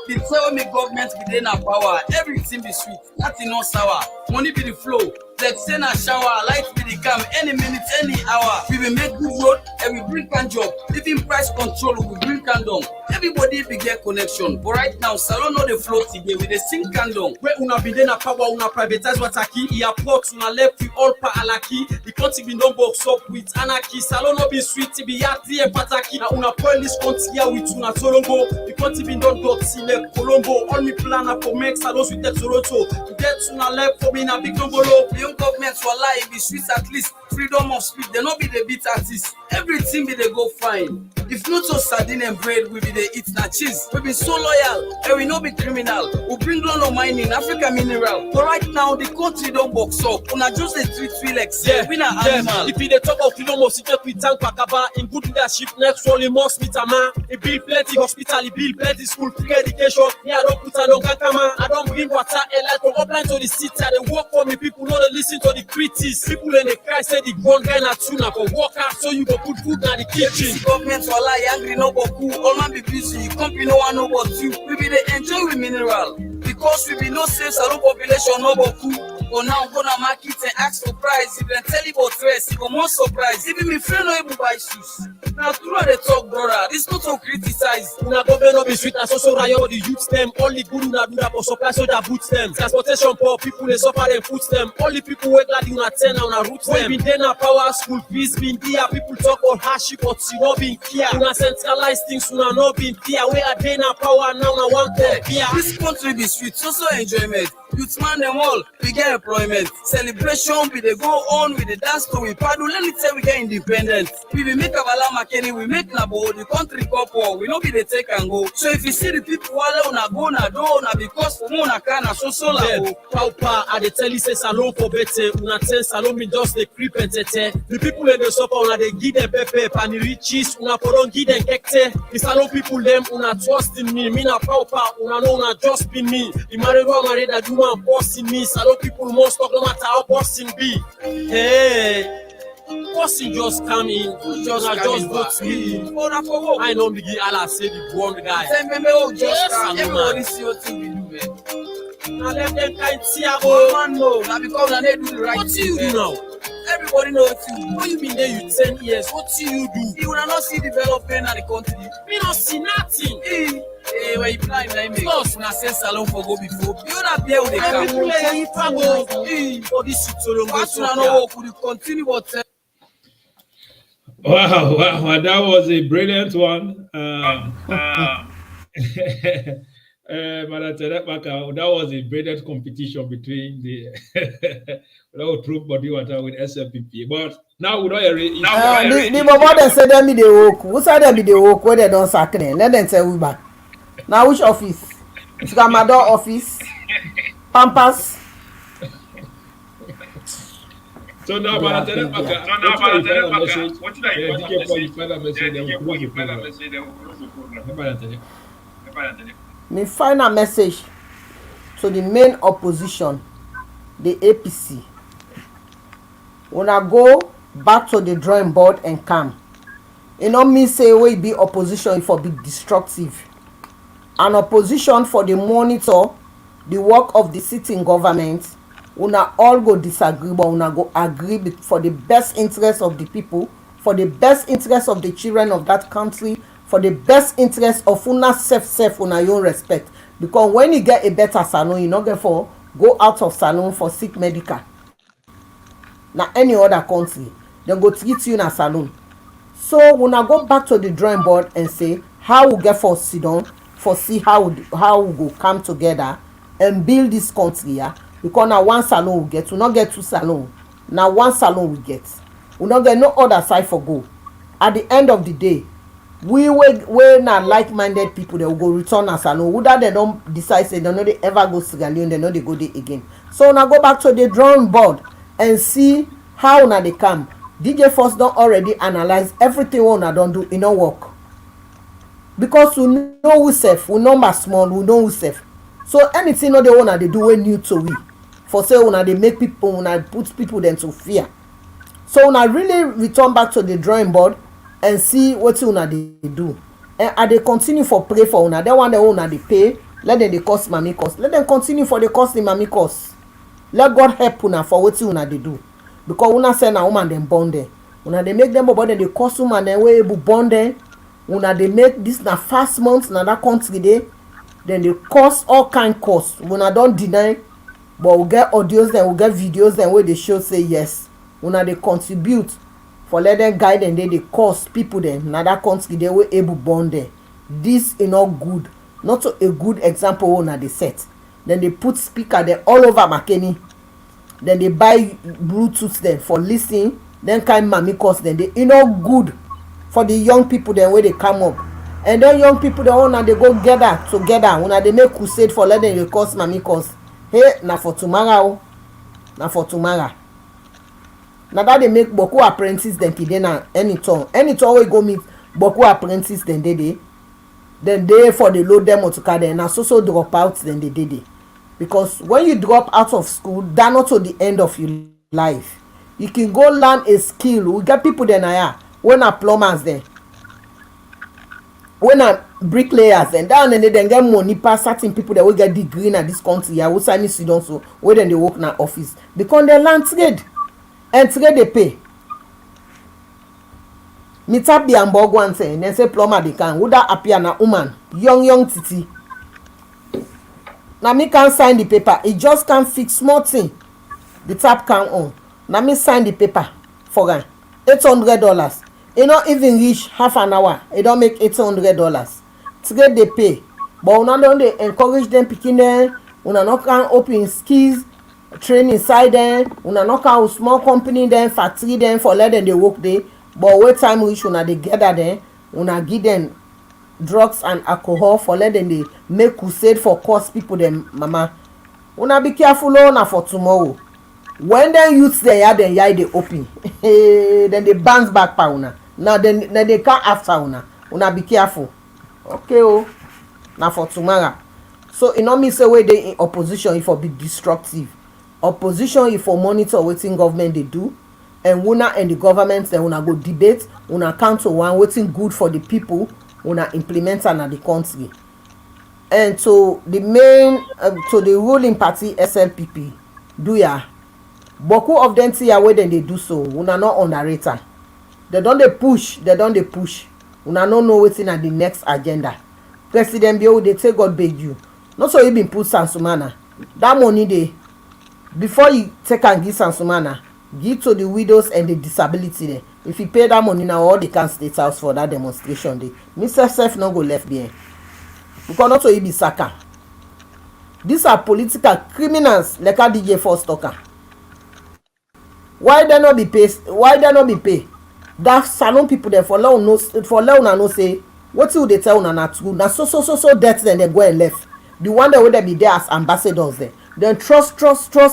The tell me government be there now power. Everything be sweet, nothing no sour. Money be the flow. Like send a shower, light be the cam, any minute, any hour. We will make good road and we bring can job. Even price control, we bring can down. Everybody be get connection. But right now, salon no the float today with the sing can down. Where una be there na power, una privatize wataki. Iya port, una left with all pa alaki. The country be don't box up with anarchy. Salon no be sweet, be yati and pataki. Na una police country here with una tolongbo. The country be don't dot select Colombo. All me plan for make salons with the Toronto. Get una left for me na big nombolo. Young government for life be sweet at least. Freedom of speech, they not be the beat artists. Everything be they go fine. If not so sardine and bread, we be the eat na cheese. We be so loyal, and we not be criminal. We bring loan of mining, Africa mineral. But right now, the country don't box up. Una just the treat we like say, we na animal. If you talk of freedom of speech, we thank Pakaba in good leadership. Next only more Smithama. He build plenty hospital, he build plenty school, free education. Yeah, I don't put on kakama. I don't bring water and light from upline to the city. They work for me, people don't listen to the critics. People in the cry say the ground guy na tuna for worker, so you go put food in the kitchen. Government for lie, angry no boku. All man be busy, company no one know about you. We be the enjoy with mineral. Because we be no safe salon population no boku. But now go na market and ask for price. If they tell you about dress, you go more surprise. Even me friend no able buy shoes. Now through the talk, brother, this not to criticize. Una government no be sweet and so riot for the youth them. Only good una do that for supply so that boots them. Transportation poor people they suffer them foot them. Only people work like una 10 and una roots them. Been there na power school fees been there. People talk about hardship but you not been clear. Una centralize things una not been clear. Where are they na power now na one clear. This country be sweet, so enjoyment. Youth man them all, we get employment. Celebration, we they go on with the dance to we paddle. Let me tell we get independent. We will make Kavala Makeni, we make Nabo, the country couple, we know be the take and go. So if you see the people wale una go na do na because for una kana so la Paupa, I tell you say salon for better. Una ten salon me just the creep and tete. The people in the suffer una they give them pepe, pani riches, una don't give them kekte. The salon people them una trust in me. Me na paupa, una know una just be me. The married that do boss in me, salon people must talk no matter how bossing be. Hey, bossing just come in, just vote me. I know Biggie Allah say the one guy. Everybody see what you do, man. I let them kind of man know. Now because they do the right what do you do now? Everybody knows what you do. What you been there you 10 years? What do you do? You will not see development in the country. Me not see nothing. Hey, where you flying like me? Plus, na send salon for go before. You not be able to come. People like you travel for this tolongbo. What's not no work? We continue what? Wow, that was a brilliant one. That was a brilliant competition between the troop body water with SLPP. But now we don't the bobo dem say dem be dey work. Who say dem be dey work wey dem don sack dem? Let dem tell we back. Now which office? Tramadol office? Pampers? So now, what did I Me final message to the main opposition, the APC. Una go back to the drawing board and calm. E no mean say we be opposition for be destructive. An opposition for the monitor the work of the sitting government. Una all go disagree, but una go agree for the best interest of the people, for the best interest of the children of that country, for the best interest of una self una own respect. Because when you get a better salon, you not get for go out of salon for sick medical. Na any other country, they go treat you in a salon. So una go back to the drawing board and say how we get for sit down, for see how we go come together and build this country. Yeah? Because now one salon we get, we not get two salon. Now one salon we get. We not get no other side for go. At the end of the day, we not like-minded people. They will go return a salon. Whether they don't decide say they know they ever go Sierra Leone, they know they go there again. So now go back to the drawing board and see how now they come. DJ Force don't already analyze everything una don't do. It don't work. Because we know we safe, we number small, we know we safe. So anything no they wanna they do we new to we. For say una they make people, una put people then to fear. So una really return back to the drawing board and see what una they do. And they continue for pray for una. They want the una they pay. Let them they cost mommy cost. Let them continue for the cost the mommy cost. Let God help una for what una they do. Because una send a woman them born there. Una they make them about the cost woman then we able born there. Una they make this na fast months na that country there. Then they cost all kind costs. Una don't deny. But we get audios then we get videos then where they show say yes. Una they contribute for let them guide and they cost people then na that country they were able born there. This is not good. Not a good example una they set. Then they put speaker there all over McKinney. Then they buy Bluetooth then for listening. Then kind mommy cost then they not good for the young people then where they come up. And then young people they wanna they go gather together. Una they make crusade for let them cost mommy cost. Hey, na for tomorrow. Na for tomorrow. Now that they make boku apprentices then today na anytime we go meet boku apprentices then they for the load them to car then na so drop out then they did it. Because when you drop out of school, that's not to the end of your life. You can go learn a skill. We get people then here when are plumbers then, when are bricklayers then down and they then get money past certain people that will get degree in this country. I will sign sit down so where then they work in an office because they learn trade. And trade they pay. Me tap the hamburg one say, and then say plumber they can. Would that appear na woman, young titi. Now me can't sign the paper. It just can't fix small thing. The tap can on. Now me sign the paper for her. $800. It not even reach half an hour. It don't make $800. Trade they pay. But una don't they encourage them picking them. Una not can open skills. Train inside them, una knock out small company then factory then for let them they work there. But wait time reach una they gather then, una give them drugs and alcohol for let them they make crusade for cost people them mama. Una be careful una for tomorrow. When them youths they open. Then they bounce back pa una. Now then they can't after una. Una be careful. Okay oh. Now for tomorrow. So it not mean say way they in opposition if for be destructive. Opposition if for monitor wetin government they do, and una and the government then una go debate, una count to one wetin good for the people, una implement am na the country. And to the main to the ruling party SLPP do ya boku of them see where then they do so, una not underrate am. They don dey push, una no know wetin na the next agenda. President Bio, they say God beg you. Not so you been put Sansumana. That money they before you take and give Sansumana, give to the widows and the disability there. If you pay that money now, all they can state house for that demonstration day. Mr. Self no go left behind. Because not so you be saka. These are political criminals like a DJ Force talker. Why they not be paid? Why they not be paid? That salon people there for long no say what will they tell una na true? Na so death then they go and left. The one that would be there as ambassadors there. Then trust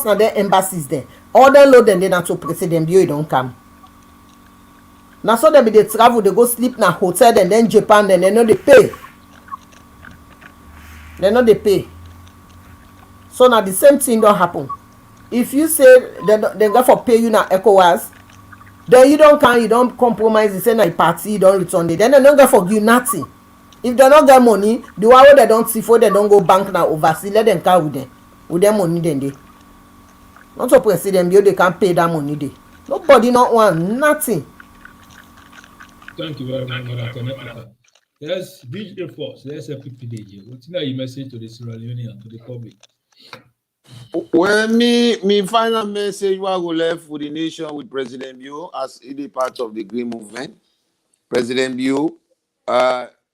na their embassies there. All them load and then to President Bio don't come. Now so they be they travel, they go sleep na hotel and then Japan, then they know they pay. They know they pay. So now the same thing don't happen. If you say they go for pay you na ECOWAS, then you don't come, you don't compromise, you say na party, you don't return it. Then they don't go for you nothing. If they don't get money, the one way they don't see for they don't go bank now overseas, let them come with them money then they. Not to President Bio, they can't pay that money they. Nobody not want nothing. Thank you very much, Madam. Yes, DJ Force, let's have PPDJ. What's now your message to the Sierra Leonean, to the public? Well, me final message we go left with the nation with President Bio as it is part of the Green Movement. President Bio,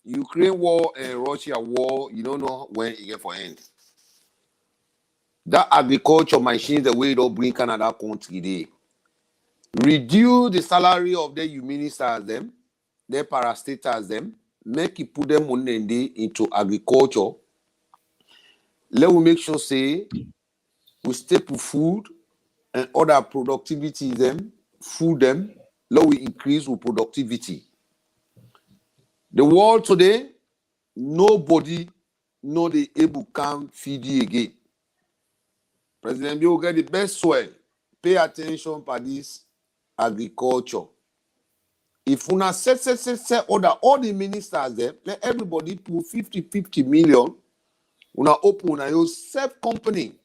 Ukraine war and Russia war, you don't know when it get for end. That agriculture machines, the way it all bring Canada country dey. Reduce the salary of the ministers them, their parastatals them, make it put them money into agriculture. Let we make sure say we staple food and other productivity them, food them, let we increase with productivity. The world today, nobody know they able can feed you again. President Bio get the best soil. Pay attention for this agriculture. If una set order all the ministers there, let everybody put 50 million. Una open una your self company.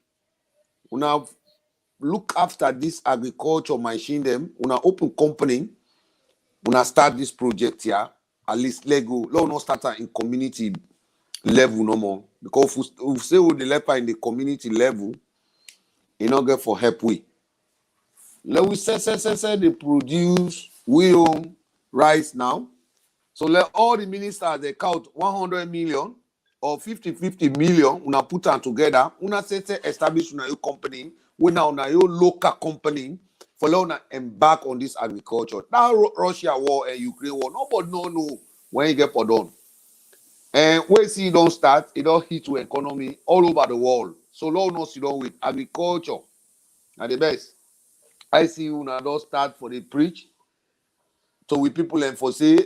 Una look after this agriculture machine them. Una open company. Una start this project here. At least Lego. Let not start in community level no more. Because if we say we the leper in the community level, you not get for help we. Let we say they produce we own rice now. So let all the ministers they count 100 million or 50 million. Una put them together. Una say establish una your company. We now una your local company for let una embark on this agriculture. Now Russia war and Ukraine war. Nobody know when you get for done. And when see it don't start, it don't hit to economy all over the world. So long no sit down with agriculture. Now the best. I see you now don't start for the preach. So we people and for say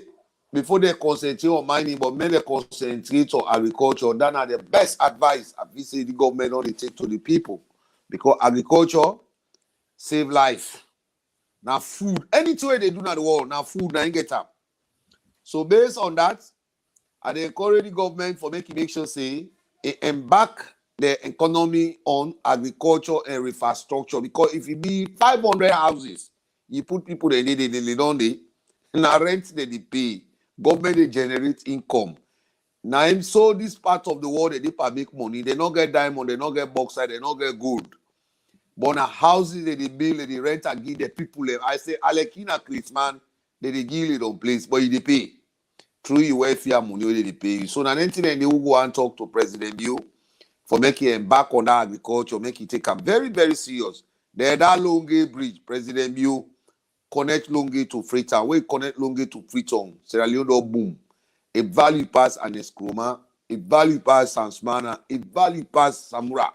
before they concentrate on mining, but may they concentrate on agriculture. That are the best advice I say the government only take to the people. Because agriculture save life. Now food. Anything they do in the world, now food now get up. So based on that, I encourage the government for make sure say it embark the economy on agriculture and infrastructure. Because if it be 500 houses, you put people they don't they now rent they pay. Government they generate income. Now so this part of the world they make money. They not get diamond, they not get bauxite, they not get gold. But now houses they build, they rent and give the people. I say Alekina Christmas, they give it on place, but they pay. Through your welfare money they pay you. So now anything they will go and talk to President Bio for making embark on that agriculture, make it take a very, very serious. There that Longate Bridge, President Bio connect Longate to Freetown. We connect Longate to Freetown. Sierra Leone do boom. A value pass and Eskroma, a value pass Sansmana, a value pass Samura,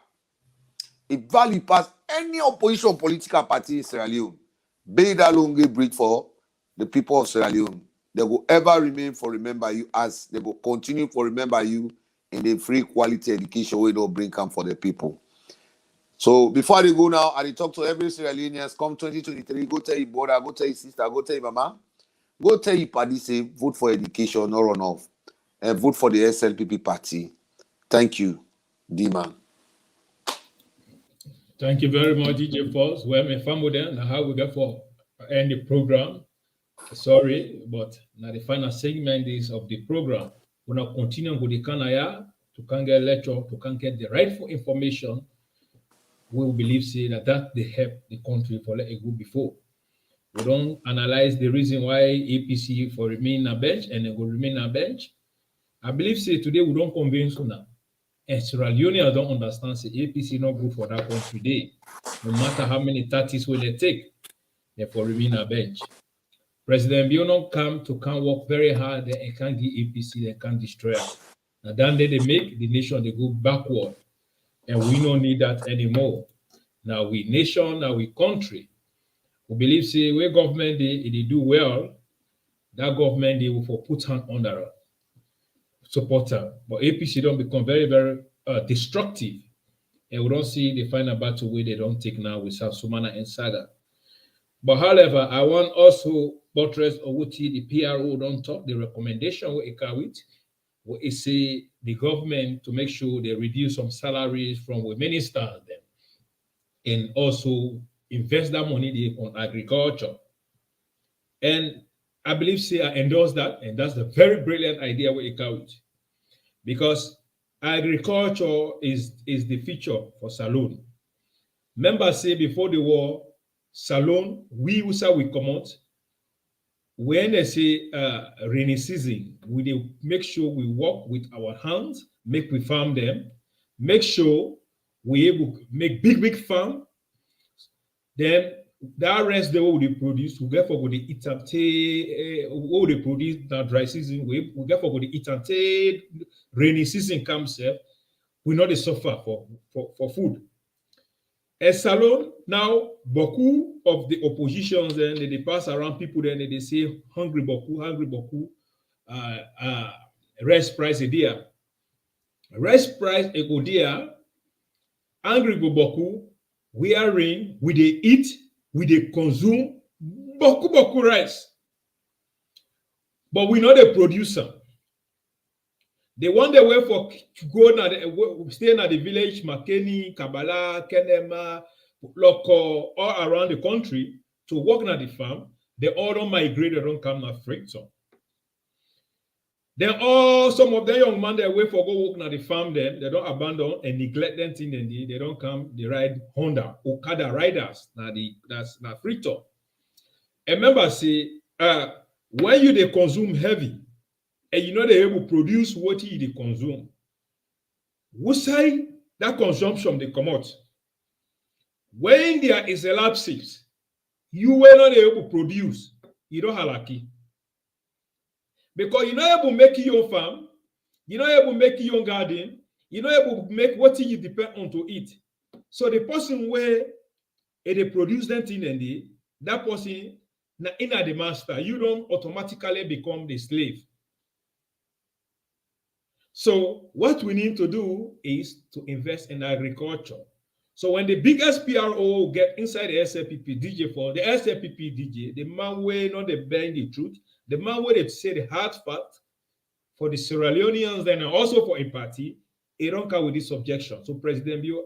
a value pass any opposition political party in Sierra Leone. Build that Longate Bridge for the people of Sierra Leone. They will ever remain for remember you as they will continue for remember you in the free quality education we don't bring come for the people. So before they go now, I talk to every Sierra Leoneans, come 2023, go tell your brother, go tell your sister, go tell your mama, go tell your party, say vote for education, no run off, and vote for the SLPP party. Thank you, D-Man. Thank you very much, DJ Force. Well, my family then, how we get for end the program. Sorry, but now the final segment is of the program. We're not continuing with the Kanaya to can get lecture, to can get the rightful information. We will believe say that they help the country for let it go before. We don't analyze the reason why APC for remain a bench and they will remain a bench. I believe say today we don't convince you now. And Sierra Leoneans don't understand say APC not good for that country today. No matter how many tactics will they take, they for remain a bench. President Biono come work very hard, they can't give APC, they can't destroy it. Now then they make the nation they go backward. And we don't need that anymore. Now we nation, now we country. We believe say where government they do well, that government they will for put hand under support her. But APC don't become very, very destructive. And we don't see the final battle where they don't take now with South Sumana and Saga. But however, I want also buttress or what the PRO don't talk, the recommendation we carry where it say the government to make sure they reduce some salaries from the ministers them and also invest that money on agriculture. And I believe say I endorse that, and that's the very brilliant idea we carry because agriculture is the future for Salone. Remember say before the war, Salone, we come out. When they say rainy season, we make sure we work with our hands, make we farm them, make sure we able to make big farm. Then that rest they will produce, we get for the eat and take, what they produce now dry season, we get for the eat and take, rainy season comes up, we not suffer for food. As Salone, now, beaucoup of the oppositions, then they pass around people, then they say, hungry beaucoup, rest price a dear. Rest price a go dear, hungry beaucoup, we are rain, we they eat, we they consume, beaucoup rice. But we know the producer. They want the way for to go now, stay in the village, Makeni, Kabala, Kenema, Loko, all around the country to work at the farm. They all don't migrate, they don't come to Frickson. Then all some of the young men they wait for go work at the farm, then they don't abandon and neglect them thing, and they don't come, they ride Honda, Okada riders, that's not Frickson. And remember, say, when you they consume heavy, and you know they able to produce what you they consume. Who say that consumption they come out? When there is a lapses, you were not able to produce. You don't have lucky. Because you're not able to make your farm, you're not able to make your garden, you're not able to make what you depend on to eat. So the person where they produce that thing and that person in the master, you don't automatically become the slave. So what we need to do is to invest in agriculture. So when the biggest PRO get inside the SLPP DJ for the SLPP DJ, the man way not the bend the truth, the man way they say the hard fact for the Sierra Leoneans, then also for empathy, he don't come with this objection. So President Bio,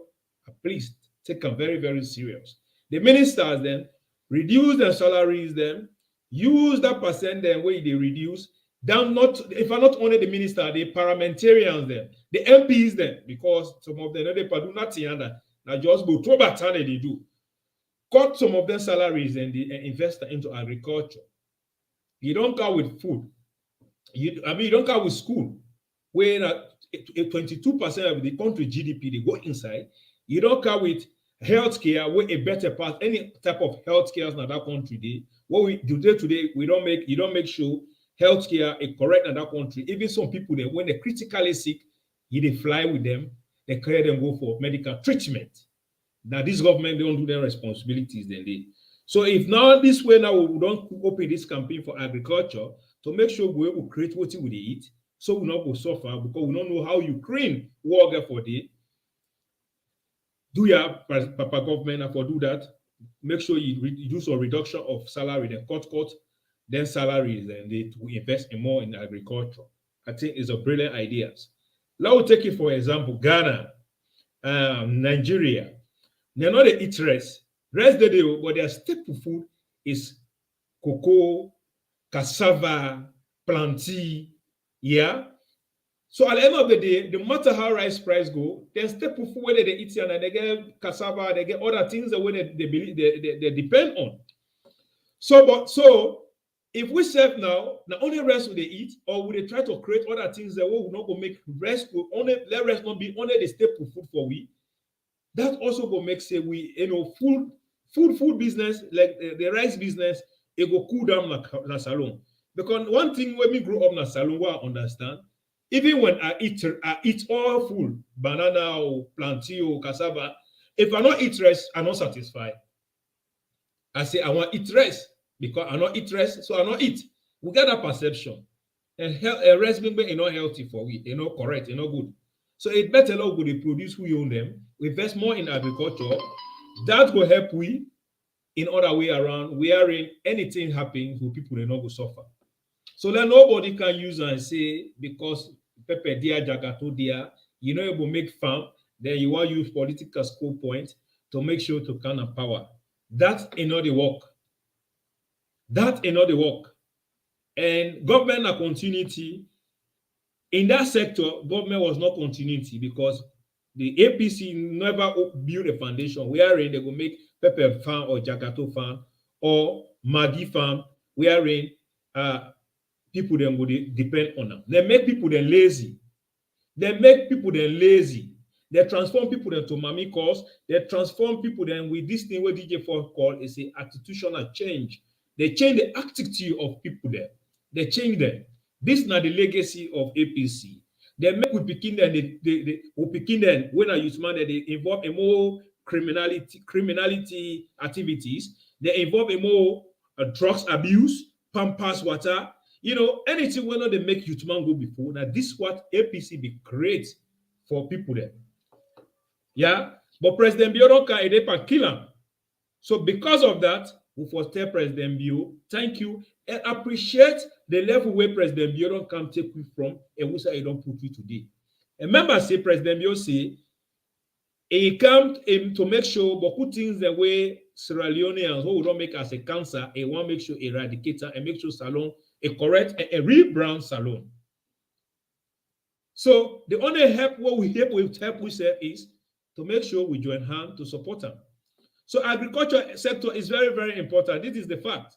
please take them very, very serious. The ministers then reduce their salaries, then use that percent then where they reduce. Down not if I'm not only the minister, the parliamentarians then, the MPs then, because some of them they do nothing and now just go to back they do. Cut some of their salaries and invest into agriculture. You don't go with food. You don't go with school, where 22% of the country GDP they go inside. You don't go with healthcare, where a better part, any type of healthcare in that country. What we do today, you don't make sure healthcare is correct in that country. Even some people there, when they're critically sick, they fly with them, they carry them go for medical treatment. Now this government don't do their responsibilities then they. So if now this way now we don't open this campaign for agriculture to make sure we will create what we eat, so we not go suffer because we don't know how Ukraine work for the. Do your Papa government for do that? Make sure you do some reduction of salary, then cut, then salaries, and they to invest more in agriculture. I think it's a brilliant idea. Now we'll take it for example, Ghana, Nigeria. They're not the eat rice. Rice they do, but their staple food is cocoa, cassava, plantain, yeah. So at the end of the day, no matter how rice price go, there's staple food where they eat and they get cassava, they get other things that they believe they depend on. So if we serve now, not only rest will they eat, or will they try to create other things that will not go make rest will only let rest not be only the staple food for we. That also go make say we food business like the rice business it go cool down na salon. Because one thing when we grow up na salon, what I understand, even when I eat all food, banana or plantain or cassava, if I not eat rice, I'm not satisfied. I say I want eat rice because I not eat rice, so I not eat. We get that perception. And rice being not healthy for we, not correct, not good. So it better not go to produce who own them. We invest more in agriculture. That will help we in other way around. Wherein anything happens, people they not go suffer. So that nobody can use and say because pepper dear jagato dear, it will make farm. Then you want to use political school point to make sure to kind of power. That's another work. That's another work. And government a continuity. In that sector, government was not continuity because the APC never built a foundation wherein they will make pepper farm or jagato farm or Maggi farm wherein people then would depend on them. They make people then lazy. They make people then lazy. They transform people then to mammy cause. They transform people then with this thing where DJ Ford called is a attitudinal change. They change the attitude of people there. They change them. This is not the legacy of APC. They make we begin then they begin then when I use man they involve a more criminality activities. They involve a more drugs abuse, pampas water. Anything when they make youth man go before. Now this is what APC be great for people there. Yeah, but President Biodun can kill him. So because of that, we first tell President Bio, thank you, and appreciate the level where President Biodun can take you from and we say he don't put you today. And remember, say President Bio say he come to make sure beaucoup things the way Sierra Leoneans who don't make as a cancer, he want to make sure eradicate and make sure salon a correct and a rebrand salon. So the only help what we help we say is to make sure we join hands to support them. So agriculture sector is very, very important. This is the fact.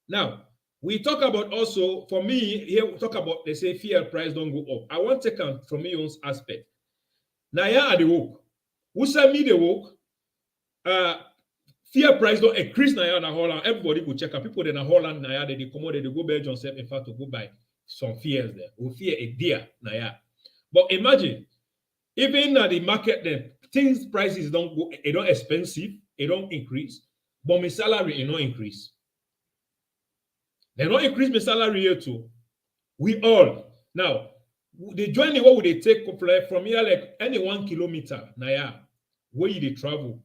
Now, we talk about also, for me, here we talk about, they say fuel price don't go up. I want to take on from my own aspect. Now, here are the work. Who send me the work? Fuel price don't increase now in Holland. Everybody go check out. People in Holland now, they come out, they go Belgium, in fact, to go buy some fuels there. We fear a deer now. But imagine, even at the market, the things prices don't go, it don't expensive, it don't increase, but my salary it don't increase. They don't increase my salary here too. We all now the journey what would they take from here like any 1 kilometer now where you they travel,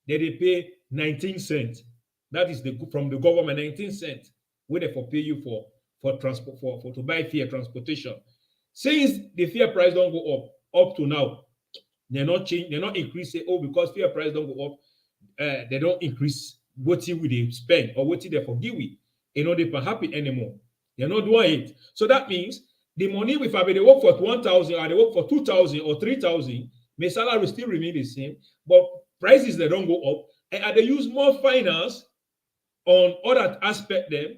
they pay 19 cents. That is from the government 19 cents where they for pay you for transport for to buy fare transportation. Since the fare price don't go up to now. They're not change, they're not increase it. Oh, because fuel price don't go up, they don't increase what we spend or what they forgive we. They not happy anymore. They're not doing it. So that means the money if they work for 1,000 or they work for 2,000 or 3,000, my salary still remain the same, but prices they don't go up, and they use more finance on other aspect them.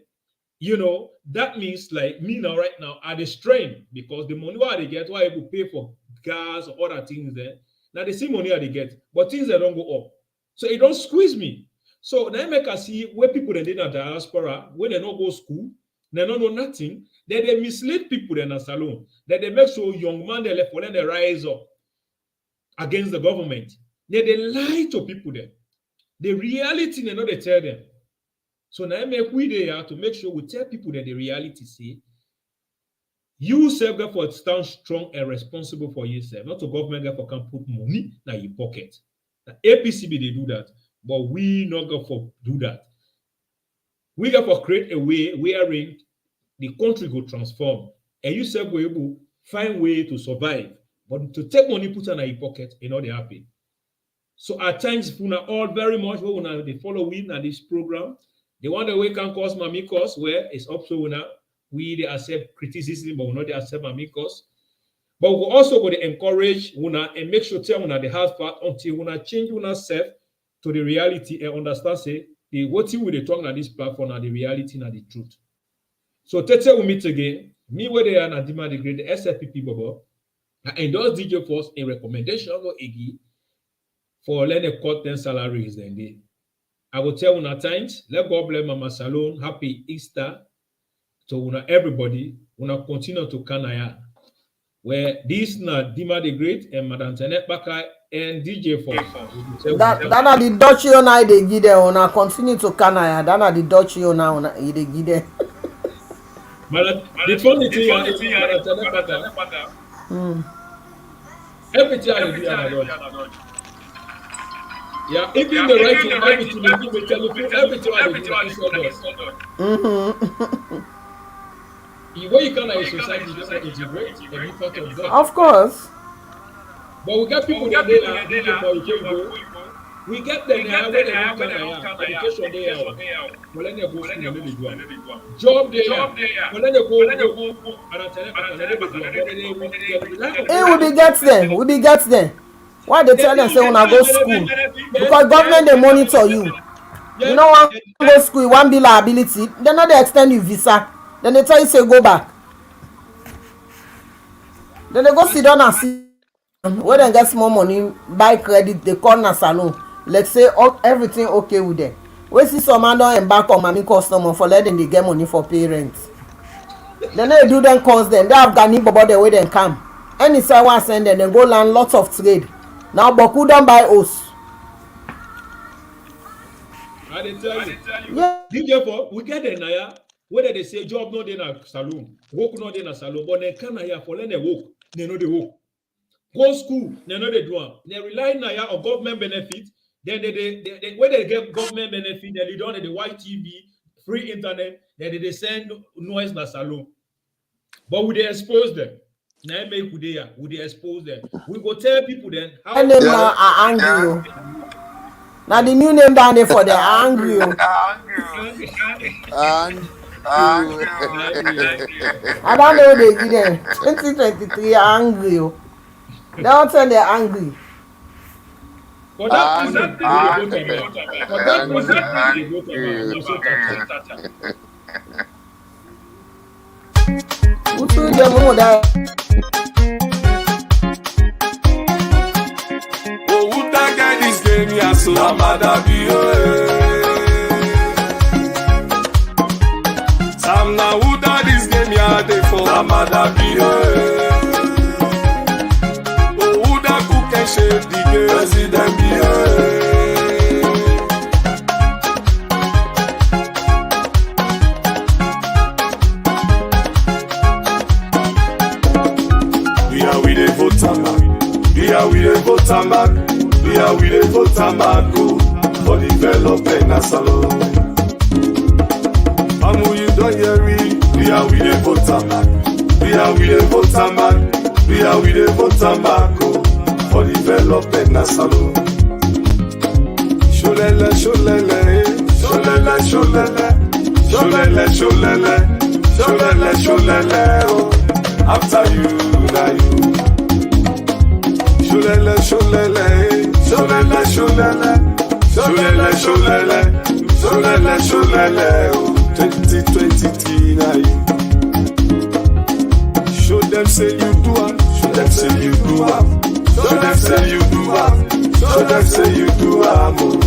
That means like me now right now are the strain because the money what they get, why able pay for gas or other things there. Now the same money they get, but things that don't go up. So it don't squeeze me. So then make us see where people they did in diaspora, when they don't go school, they don't know nothing, then they mislead people in a salon. Then they make sure young man they left when they rise up against the government. Then they lie to people there. The reality they know they tell them. So now make we there to make sure we tell people that the reality say you self for stand strong and responsible for yourself, not to government for can put money in your pocket. Now, APCB they do that, but we not go for do that. We got for create a way wherein the country go transform, and you self go able find way to survive, but to take money put in your pocket, they happen. So at times, Funa all very much when they follow in this program. The one that we can cause mamikos, where it's up to now we they accept criticism, but we not they accept mamikos. But we also going to encourage una and make sure tell una the hard part until una change una self to the reality and understand say the what you will talk on this platform are the reality and the truth. So Tete we meet again. Me where they are na demand the grade the SFPP Bobo. I endorse DJ Force a recommendation of Iggy for learn a cut salaries then day. I will tell una times, let God bless Mama Salon, happy Easter to una everybody, una continue to Kanaya. Where this na Dima the Great and Madam Tenet Baka and DJ Force. That are the Dutch owner they give there on continue to Canada. That are the Dutch owner they give there. The funny thing is Madam Tenet Baka. Everything I do Dutch. Yeah, even the right to everything they give me telephone, everything I do Dutch. The way you can in society just like integrate and be part of that. Of course. But we get people that we get them there where they don't education there. But then they go school and they do job there. But then they go and we be get them. We be get them. Why they tell them say when I go school? Because government they monitor you. You know when you go school, you want be liability. They not they extend you visa. Then they tell you say go back. Then they go sit down and see where they get small money, buy credit, they call na salon. Let's say everything okay with them. We see some man don't embark on money customer for letting they get money for parents. Then they do them cause them. They have Ghanaian about the way they come. Any side one send them, then go learn lots of trade. Now Boku don't buy us. I didn't tell you. Yeah. Therefore, we get the naya. Whether they say job no in a saloon, work no in a saloon, but they can't here for learn a work, they know the work. Go school, they know they do. They rely on government benefits. Then when they get government benefit, they don't the white TV, free internet. Then they send noise na saloon. But we they expose them. Now make we they expose them. We go tell people then how they are angry. Now the new name down there for the angry. I don't know they give them 2023 angry. They don't tell they're angry. For that reason, they go to Who told them who that? Oh, who that guy this game? Yes, so I'm mad at you. Sam na who that this game? Yeah, they for I'm mad at you. Oh, who that cook and shape the game? President we dey vote am back for development na salon. Amu you don hear we dey vote am back. We dey vote am back. We dey vote am back for development na salon. Sholele, sholele, sholele, sholele, sholele, sholele, sholele, sholele. Oh, after you, na you. Sholele, sholele, sholele, sholele, sholele, sholele, sholele, sholele, oh, 2023 na you. Show them say you do am, show them say you do am, show them say you do am, show them say you do am, oh,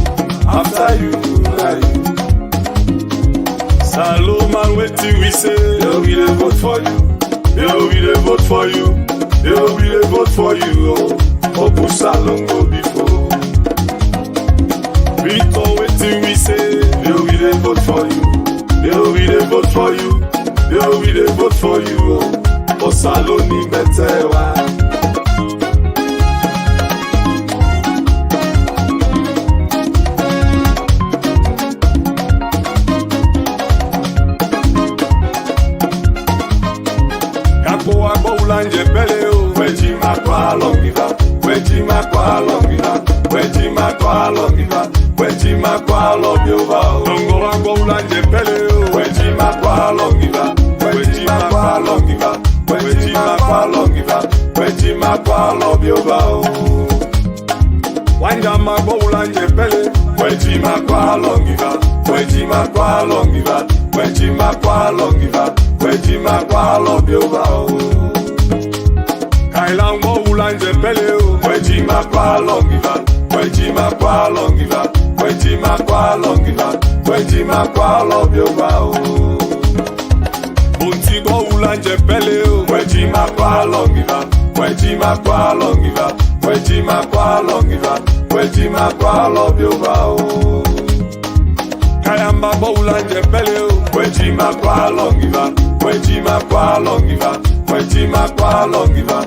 after you na you. Salomon wetin we say, yo we dey vote for you, yo we dey vote for you, yo we dey vote for you, oh. Open salon go before. We talk wetin we say. Yo we dey vote for you. Yo we dey vote for you. Yo we dey vote for you. For salon ni better one. Kako agbo ulanje pele o. Weji makwa longiva. Weji makwa longiva. Weji makwa longiva. Weji makwa longiva. Dongo agbo ulanje pele o. Weji makwa longiva. Weji makwa longiva. Weji makwa longiva. biobao. Wanyama boulanje pele, wejima kwa longiva, wejima kwa longiva, wejima kwa longiva, wejima kwa lobiobao. Kailang boulanje pele, wejima kwa longiva, wejima kwa longiva, wejima kwa longiva, wejima kwa lobiobao. Bunti boulanje pele, wejima kwa longiva, wejima kwa longiva, wejima kwa longiva, wejima kwa lobiobao. Kayamba boulanje pele, wejima kwa longiva, wejima kwa longiva, wejima kwa longiva,